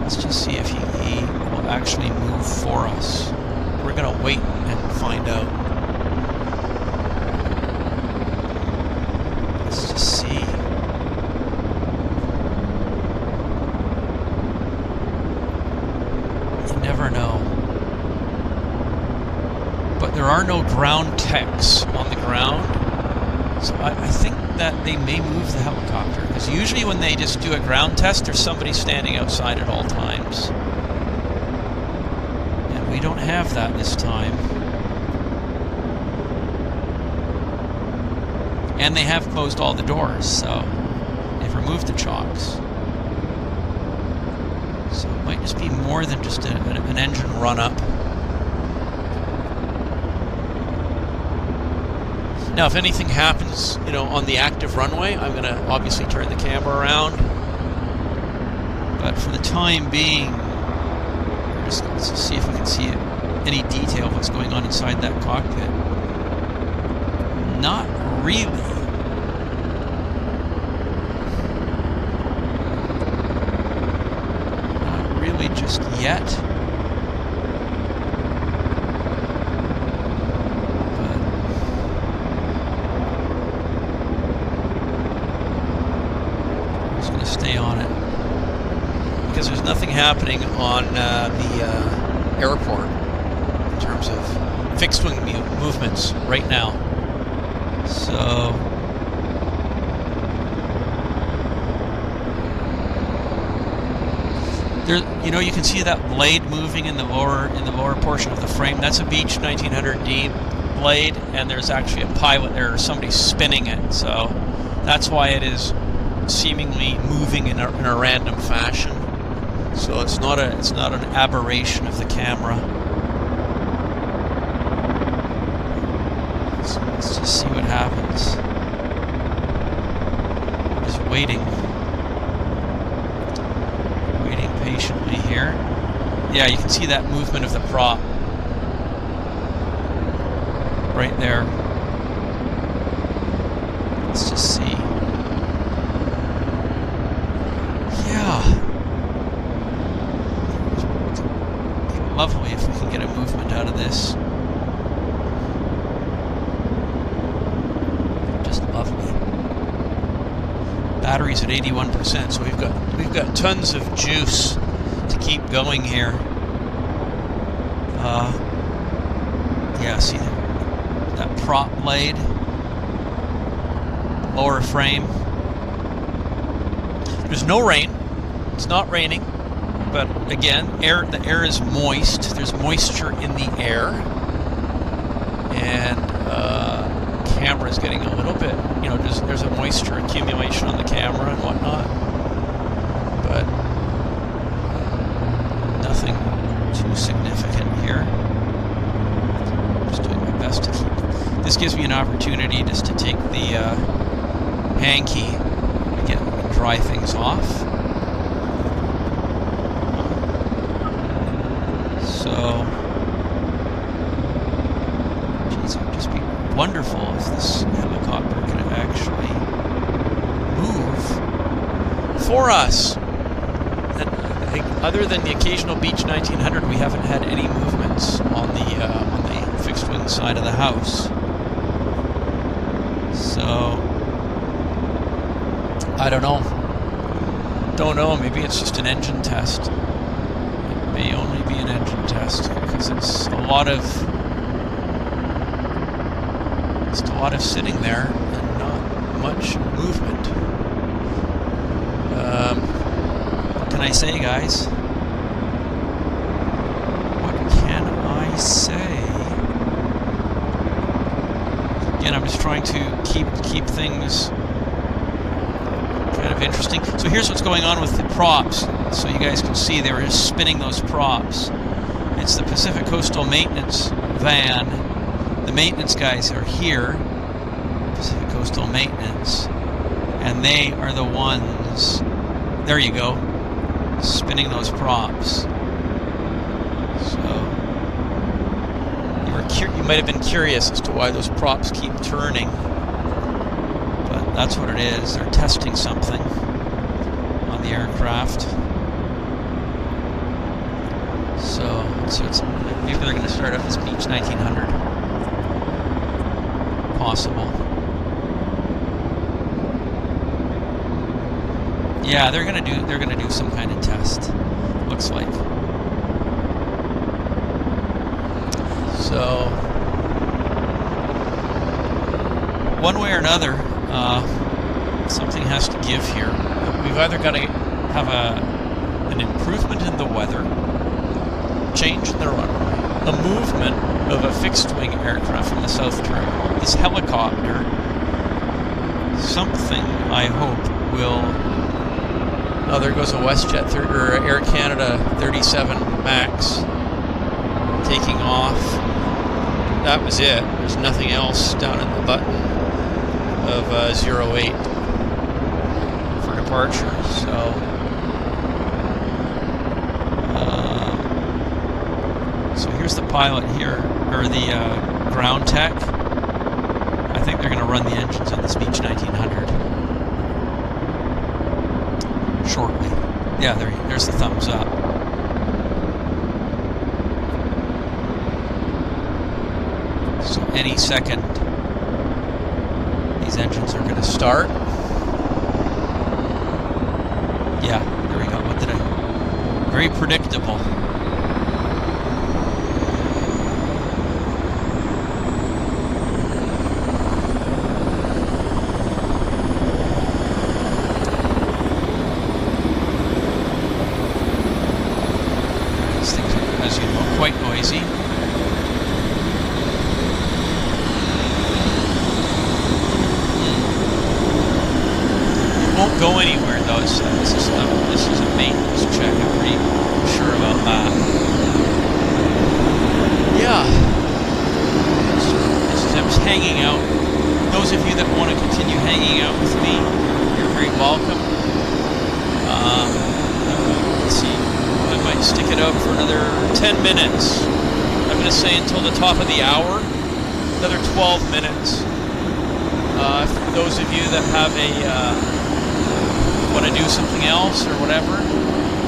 let's just see if he will actually move for us. We're going to wait and find out. Let's just see. Never know. But there are no ground techs on the ground, so I think that they may move the helicopter, because usually when they just do a ground test, there's somebody standing outside at all times, and we don't have that this time. And they have closed all the doors, so they've removed the chocks. So it might just be more than just an engine run-up. Now, if anything happens, on the active runway, I'm going to obviously turn the camera around. But for the time being, let's see if we can see any detail of what's going on inside that cockpit. Not really. Just yet. But I'm just going to stay on it, because there's nothing happening on the airport in terms of fixed wing movements right now. So there, you can see that blade moving in the lower portion of the frame. That's a Beech 1900D blade, and there's actually a pilot there, or somebody spinning it. So that's why it is seemingly moving in a random fashion. So it's not an aberration of the camera. Let's just see what happens. I'm just waiting patiently here. Yeah, you can see that movement of the prop right there. Let's just see. Yeah. Lovely if we can get a movement out of this. Just lovely. Battery's at 81%, so we've got tons of juice to keep going here. Yeah, see that prop blade, lower frame. There's no rain. It's not raining, but again, the air is moist. There's moisture in the air, and camera's getting a little bit, you know, there's a moisture accumulation on the camera and whatnot, but nothing too significant here. Just doing my best to keep. This gives me an opportunity just to take the hanky and dry things off. So, geez, it would just be wonderful if this helicopter could actually move for us. And other than the occasional Beech 1900, we haven't had any movements on the fixed wing side of the house. So I don't know. Don't know. Maybe it's just an engine test. It may only be an engine test because it's a lot of sitting there and not much movement. What can I say, guys? What can I say? Again, I'm just trying to keep things kind of interesting. So here's what's going on with the props. So you guys can see they were just spinning those props. It's the Pacific Coastal Maintenance van. The maintenance guys are here, Pacific Coastal Maintenance, and they are the ones, there you go, spinning those props. So you might have been curious as to why those props keep turning, but that's what it is. They're testing something on the aircraft. So it's maybe they're going to start up this Beech 1900. Possible. Yeah, they're gonna do some kind of test. Looks like. So one way or another, something has to give here. We've either got to have an improvement in the weather, change in the runway, a movement of a fixed-wing aircraft from the South Terminal. This helicopter, something I hope will. Oh, there goes a Westjet or Air Canada 37 Max taking off. That was it. There's nothing else down in the button of 08 for departure. So. So here's the pilot here, or the ground tech. I think they're going to run the engines on this Beech 1900 shortly. Yeah, there's the thumbs up. So any second, these engines are going to start. Yeah, there we go. What did I? Very predictable. Quite noisy. It won't go anywhere though. This is a maintenance check. I'm pretty sure about that. Yeah. I'm just hanging out. Those of you that want to continue hanging out with me, you're very welcome. Let's see. I might stick it out for another 10 minutes. I'm going to say until the top of the hour. Another 12 minutes. For those of you that have want to do something else or whatever,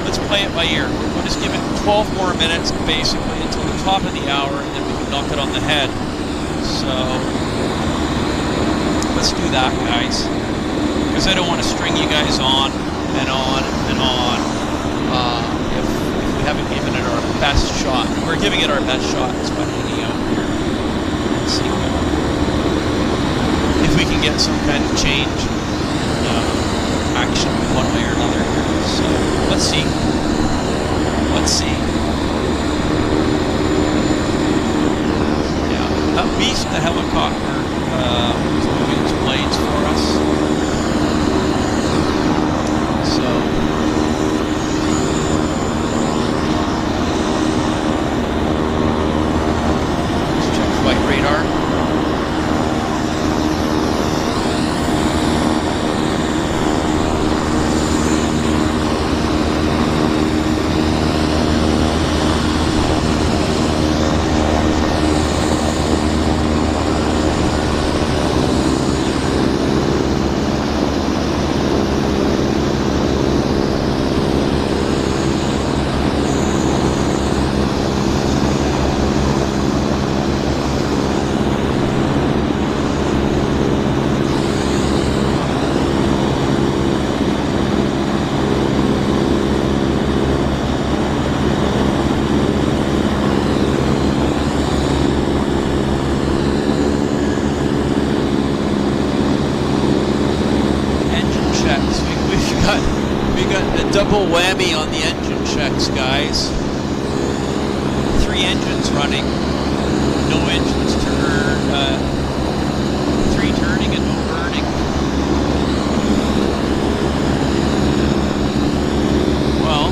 let's play it by ear. We'll just give it 12 more minutes, basically, until the top of the hour, and then we can knock it on the head. So, let's do that, guys. because I don't want to string you guys on and on and on if we haven't given it our best shot. We're giving it our best shot. It's by hanging out here and see if we can get some kind of change action one way or another here. So let's see. Let's see. Yeah, that beast, the helicopter, is moving its blades for us. So let's check flight radar. Double whammy on the engine checks, guys. 3 engines running, no engines turn, 3 turning and no burning. Well,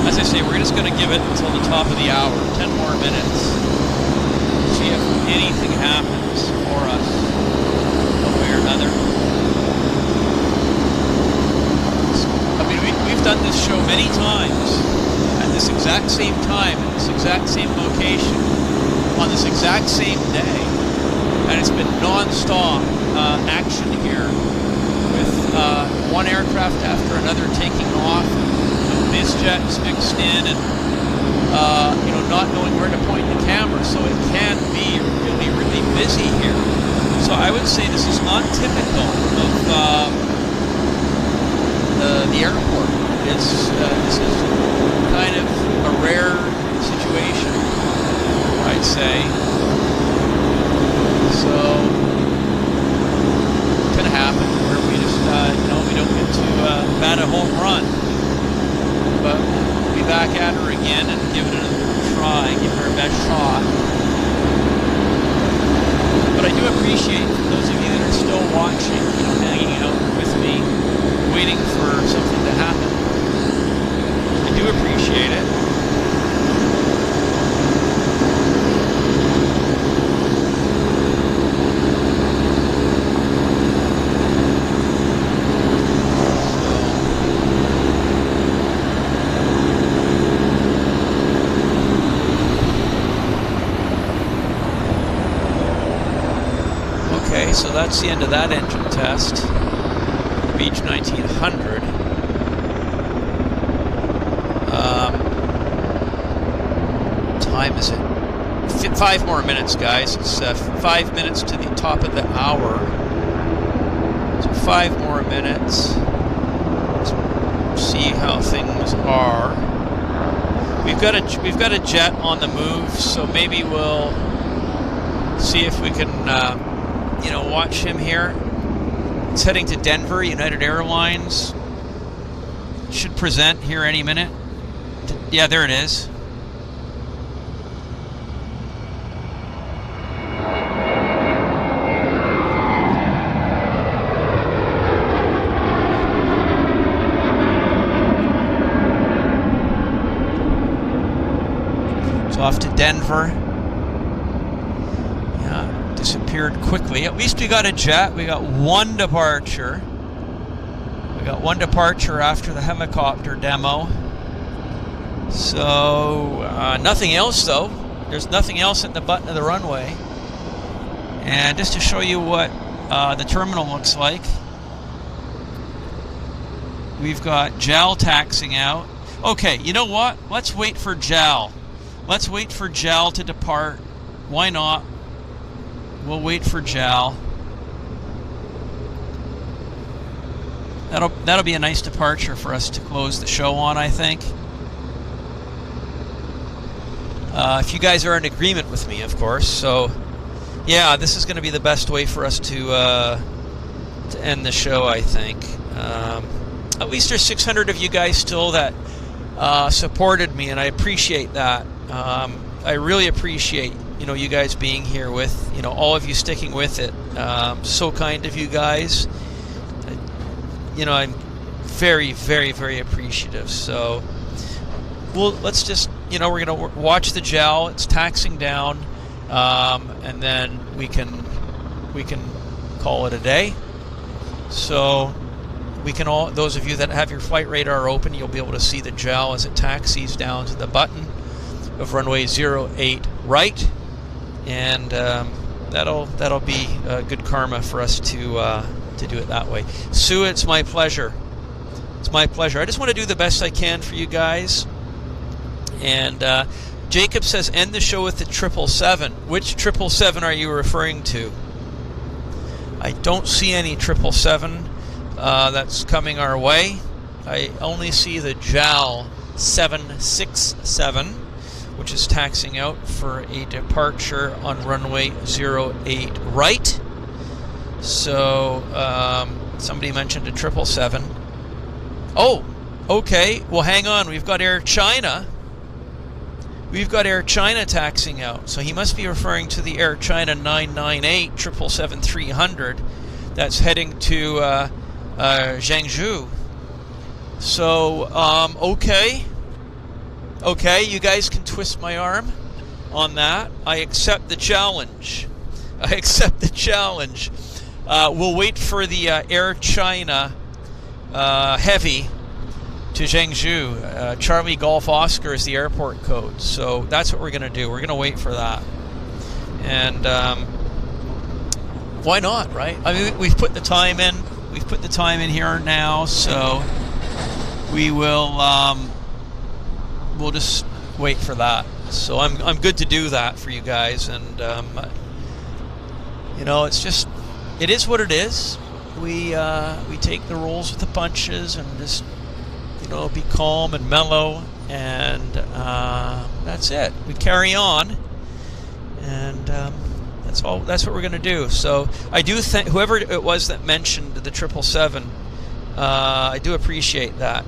as I say, we're just going to give it until the top of the hour, 10 more minutes. See if anything happens for us, one way or another. We've done this show many times at this exact same time, at this exact same location, on this exact same day, and it's been non-stop action here with one aircraft after another taking off, biz jets mixed in, and not knowing where to point the camera, so it can be really, really busy here. So I would say this is not typical of the airport. This is kind of a rare situation, I'd say. So, it could happen where we just, we don't get to bat a home run. But we'll be back at her again and give it another try, give her our best shot. But I do appreciate those of you that are still watching, hanging out with me, waiting for something to happen. I do appreciate it. Okay, so that's the end of that engine test. Beach 1900. Time is it? 5 more minutes, guys. It's 5 minutes to the top of the hour. So 5 more minutes. Let's see how things are. We've got a jet on the move, so maybe we'll see if we can watch him here. It's heading to Denver. United Airlines should present here any minute. Yeah, there it is. It's off to Denver. Disappeared quickly. At least we got a jet. We got one departure. We got one departure after the helicopter demo. So nothing else though. There's nothing else at the button of the runway. And just to show you what the terminal looks like, we've got JAL taxiing out. Okay, you know what? Let's wait for JAL. Let's wait for JAL to depart. Why not? We'll wait for JAL. that'll be a nice departure for us to close the show on, I think. If you guys are in agreement with me, of course. So, yeah, this is going to be the best way for us to end the show, I think. At least there's 600 of you guys still that supported me, and I appreciate that. I really appreciate, you guys being here with, all of you sticking with it. So kind of you guys. I'm very, very, very appreciative. So, let's just, we're going to watch the gel. It's taxing down, and then we can call it a day. So we can all, those of you that have your flight radar open, you'll be able to see the gel as it taxis down to the button of runway 08 right, and that'll be good karma for us to do it that way. Sue, it's my pleasure. It's my pleasure. I just want to do the best I can for you guys. And Jacob says, end the show with the 777. Which 777 are you referring to? I don't see any 777 that's coming our way. I only see the JAL 767, which is taxiing out for a departure on runway 08 right. So somebody mentioned a 777. Oh, okay. Well, hang on. We've got Air China. We've got Air China taxiing out. So he must be referring to the Air China 998 777-300 that's heading to Zhengzhou. So, okay. Okay, you guys can twist my arm on that. I accept the challenge. I accept the challenge. We'll wait for the Air China Heavy to Zhengzhou. Charlie Golf Oscar is the airport code. So that's what we're going to do. We're going to wait for that. And why not, right? I mean, we've put the time in. We've put the time in here now. So we will we'll just wait for that. So I'm good to do that for you guys. And it's just, it is what it is. We take the rolls with the punches and just be calm and mellow, and that's it. We carry on, and that's all. That's what we're going to do. So I do thank whoever it was that mentioned the 777. I do appreciate that.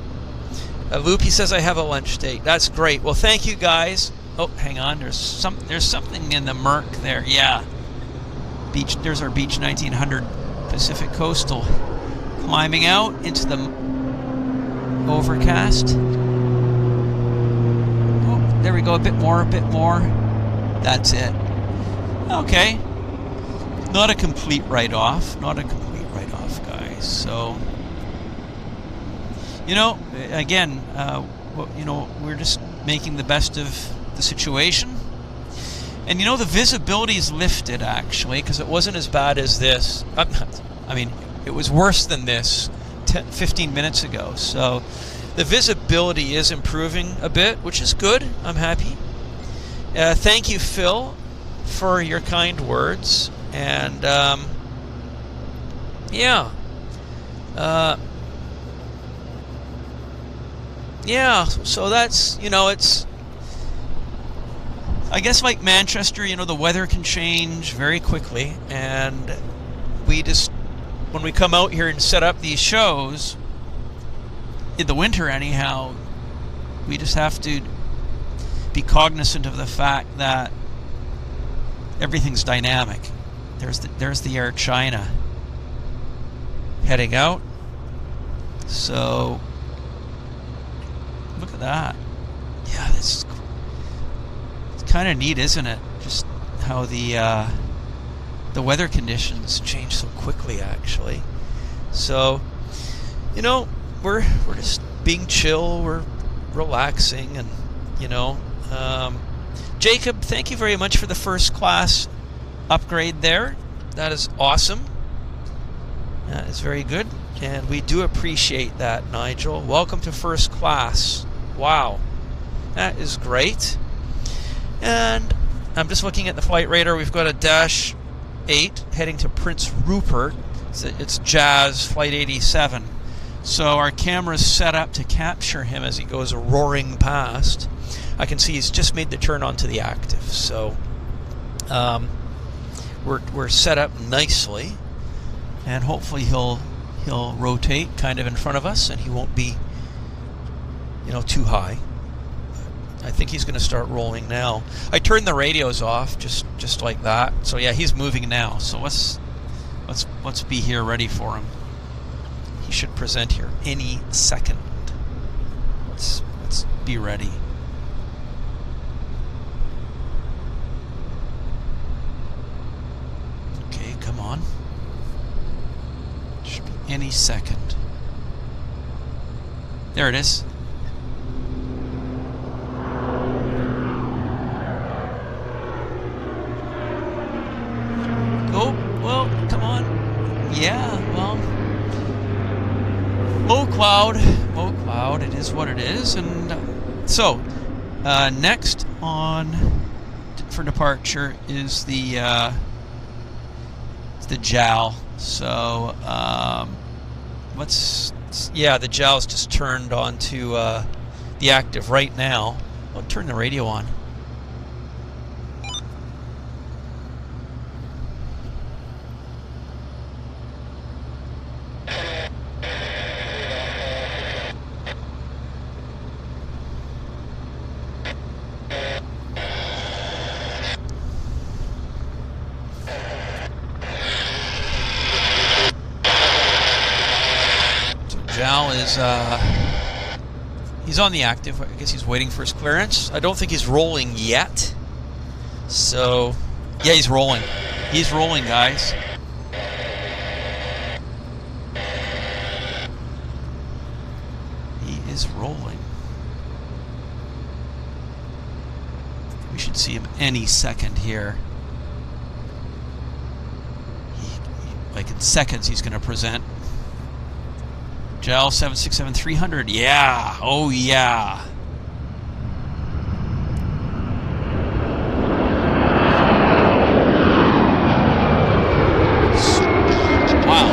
Loopy says I have a lunch date. That's great. Well, thank you guys. Oh, hang on. There's something in the murk there. Yeah. Beach. There's our Beach 1900 Pacific Coastal climbing out into the overcast. Oh, there we go. A bit more. That's it. Okay. Not a complete write-off. Not a complete write-off, guys. So, again, we're just making the best of the situation. And the visibility is lifted, actually, because it wasn't as bad as this. I mean, it was worse than this 15 minutes ago. So the visibility is improving a bit, which is good. I'm happy. Thank you, Phil, for your kind words. And so that's, it's, I guess, like Manchester, the weather can change very quickly, and we just, when we come out here and set up these shows, in the winter anyhow, we just have to be cognizant of the fact that everything's dynamic. There's the Air China heading out. So look at that. Yeah, it's kind of neat, isn't it? Just how the weather conditions change so quickly, actually. So, we're just being chill, we're relaxing, and Jacob, thank you very much for the first class upgrade there. That is awesome. That is very good, and we do appreciate that, Nigel. Welcome to first class. Wow, that is great. And I'm just looking at the flight radar. We've got a Dash 8 heading to Prince Rupert. It's Jazz Flight 87. So our camera's set up to capture him as he goes roaring past. I can see he's just made the turn onto the active. So we're set up nicely, and hopefully he'll rotate kind of in front of us, and he won't be, you know, too high. I think he's going to start rolling now. I turned the radios off just like that. So yeah, he's moving now. So let's be here ready for him. He should present here any second. Let's be ready. Okay, come on. Should be any second. There it is. Oh, well, come on. Yeah, well, low cloud, it is what it is. And so, next for departure is the JAL. So, the JAL's just turned on to the active right now. I'll turn the radio on. JAL is he's on the active. I guess he's waiting for his clearance. I don't think he's rolling yet. So yeah, he's rolling. He's rolling, guys. He is rolling. We should see him any second here. Like in seconds he's going to present. JAL 767-300, yeah, oh yeah. Wow.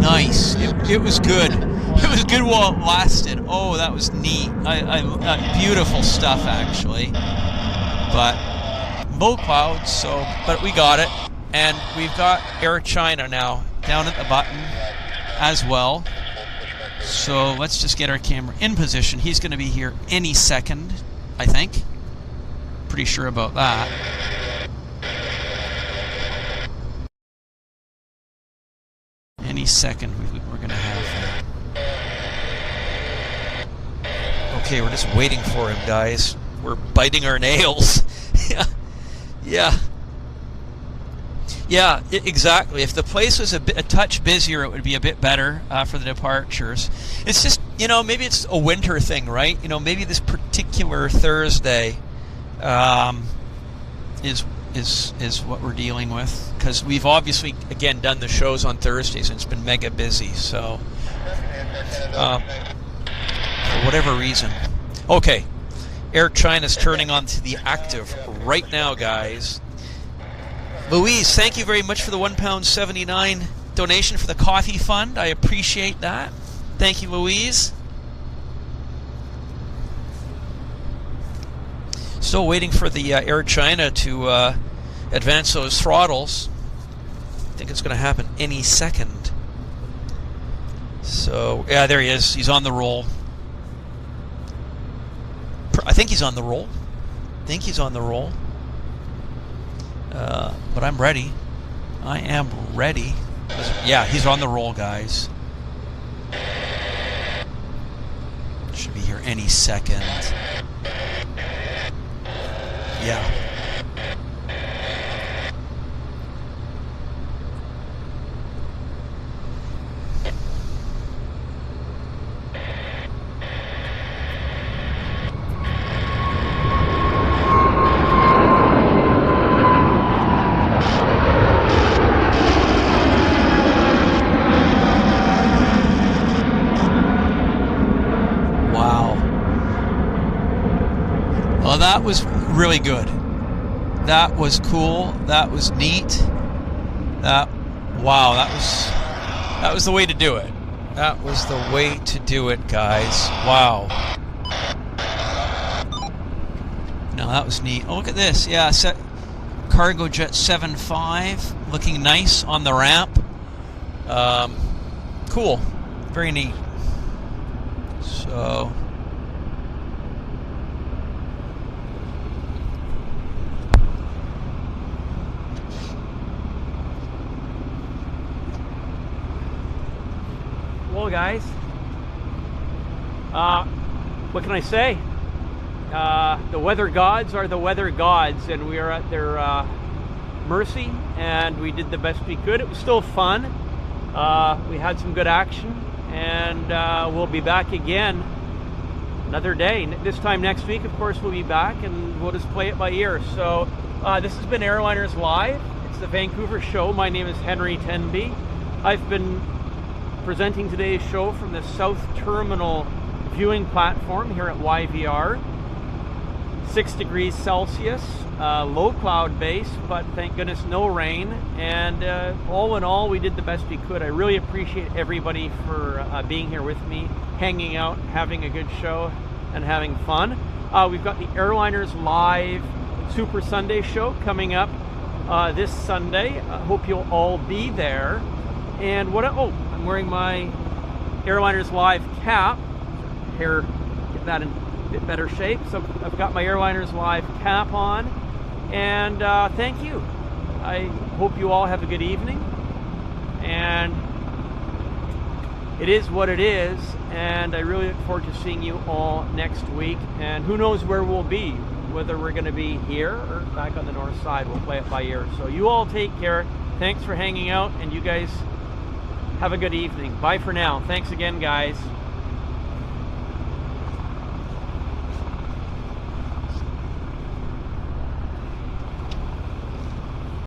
Nice, it was good. It was good while it lasted. Oh, that was neat. Beautiful stuff, actually. But low clouds, but we got it. And we've got Air China now down at the button as well. So let's just get our camera in position. He's going to be here any second, I think. Pretty sure about that. Any second we're going to have that. Okay, we're just waiting for him, guys. We're biting our nails. Yeah. Yeah, exactly. If the place was a touch busier, it would be a bit better for the departures. It's just, you know, maybe it's a winter thing, right? You know, maybe this particular Thursday is what we're dealing with, because we've obviously again done the shows on Thursdays and it's been mega busy. So for whatever reason, okay. Air China's turning on to the active right now, guys. Louise, thank you very much for the £1.79 donation for the coffee fund. I appreciate that. Thank you, Louise. Still waiting for the Air China to advance those throttles. I think it's going to happen any second. So, yeah, there he is. He's on the roll. I think he's on the roll. But I'm ready. I am ready. Yeah, he's on the roll, guys. Should be here any second. Yeah. That was really good. That was cool. That was neat. Wow, that was the way to do it. That was the way to do it, guys. Wow. No, that was neat. Oh, look at this. Yeah, Cargojet 7.5 looking nice on the ramp. Cool. Very neat. So... Well, guys, what can I say? The weather gods are the weather gods, and we are at their mercy, and we did the best we could. It was still fun. We had some good action, and we'll be back again another day. This time next week, of course, we'll be back, and we'll just play it by ear. So this has been Airliners Live. It's the Vancouver show. My name is Henry Tenby. I've been presenting today's show from the South Terminal viewing platform here at YVR. 6 degrees Celsius, low cloud base, but thank goodness no rain. And all in all, we did the best we could. I really appreciate everybody for being here with me, hanging out, having a good show, and having fun. We've got the Airliners Live Super Sunday show coming up this Sunday. I hope you'll all be there. And I'm wearing my Airliners Live cap. Here, get that in a bit better shape. So I've got my Airliners Live cap on. And thank you. I hope you all have a good evening. And it is what it is. And I really look forward to seeing you all next week. And who knows where we'll be, whether we're going to be here or back on the north side. We'll play it by ear. So you all take care. Thanks for hanging out. And you guys have a good evening. Bye for now. Thanks again, guys.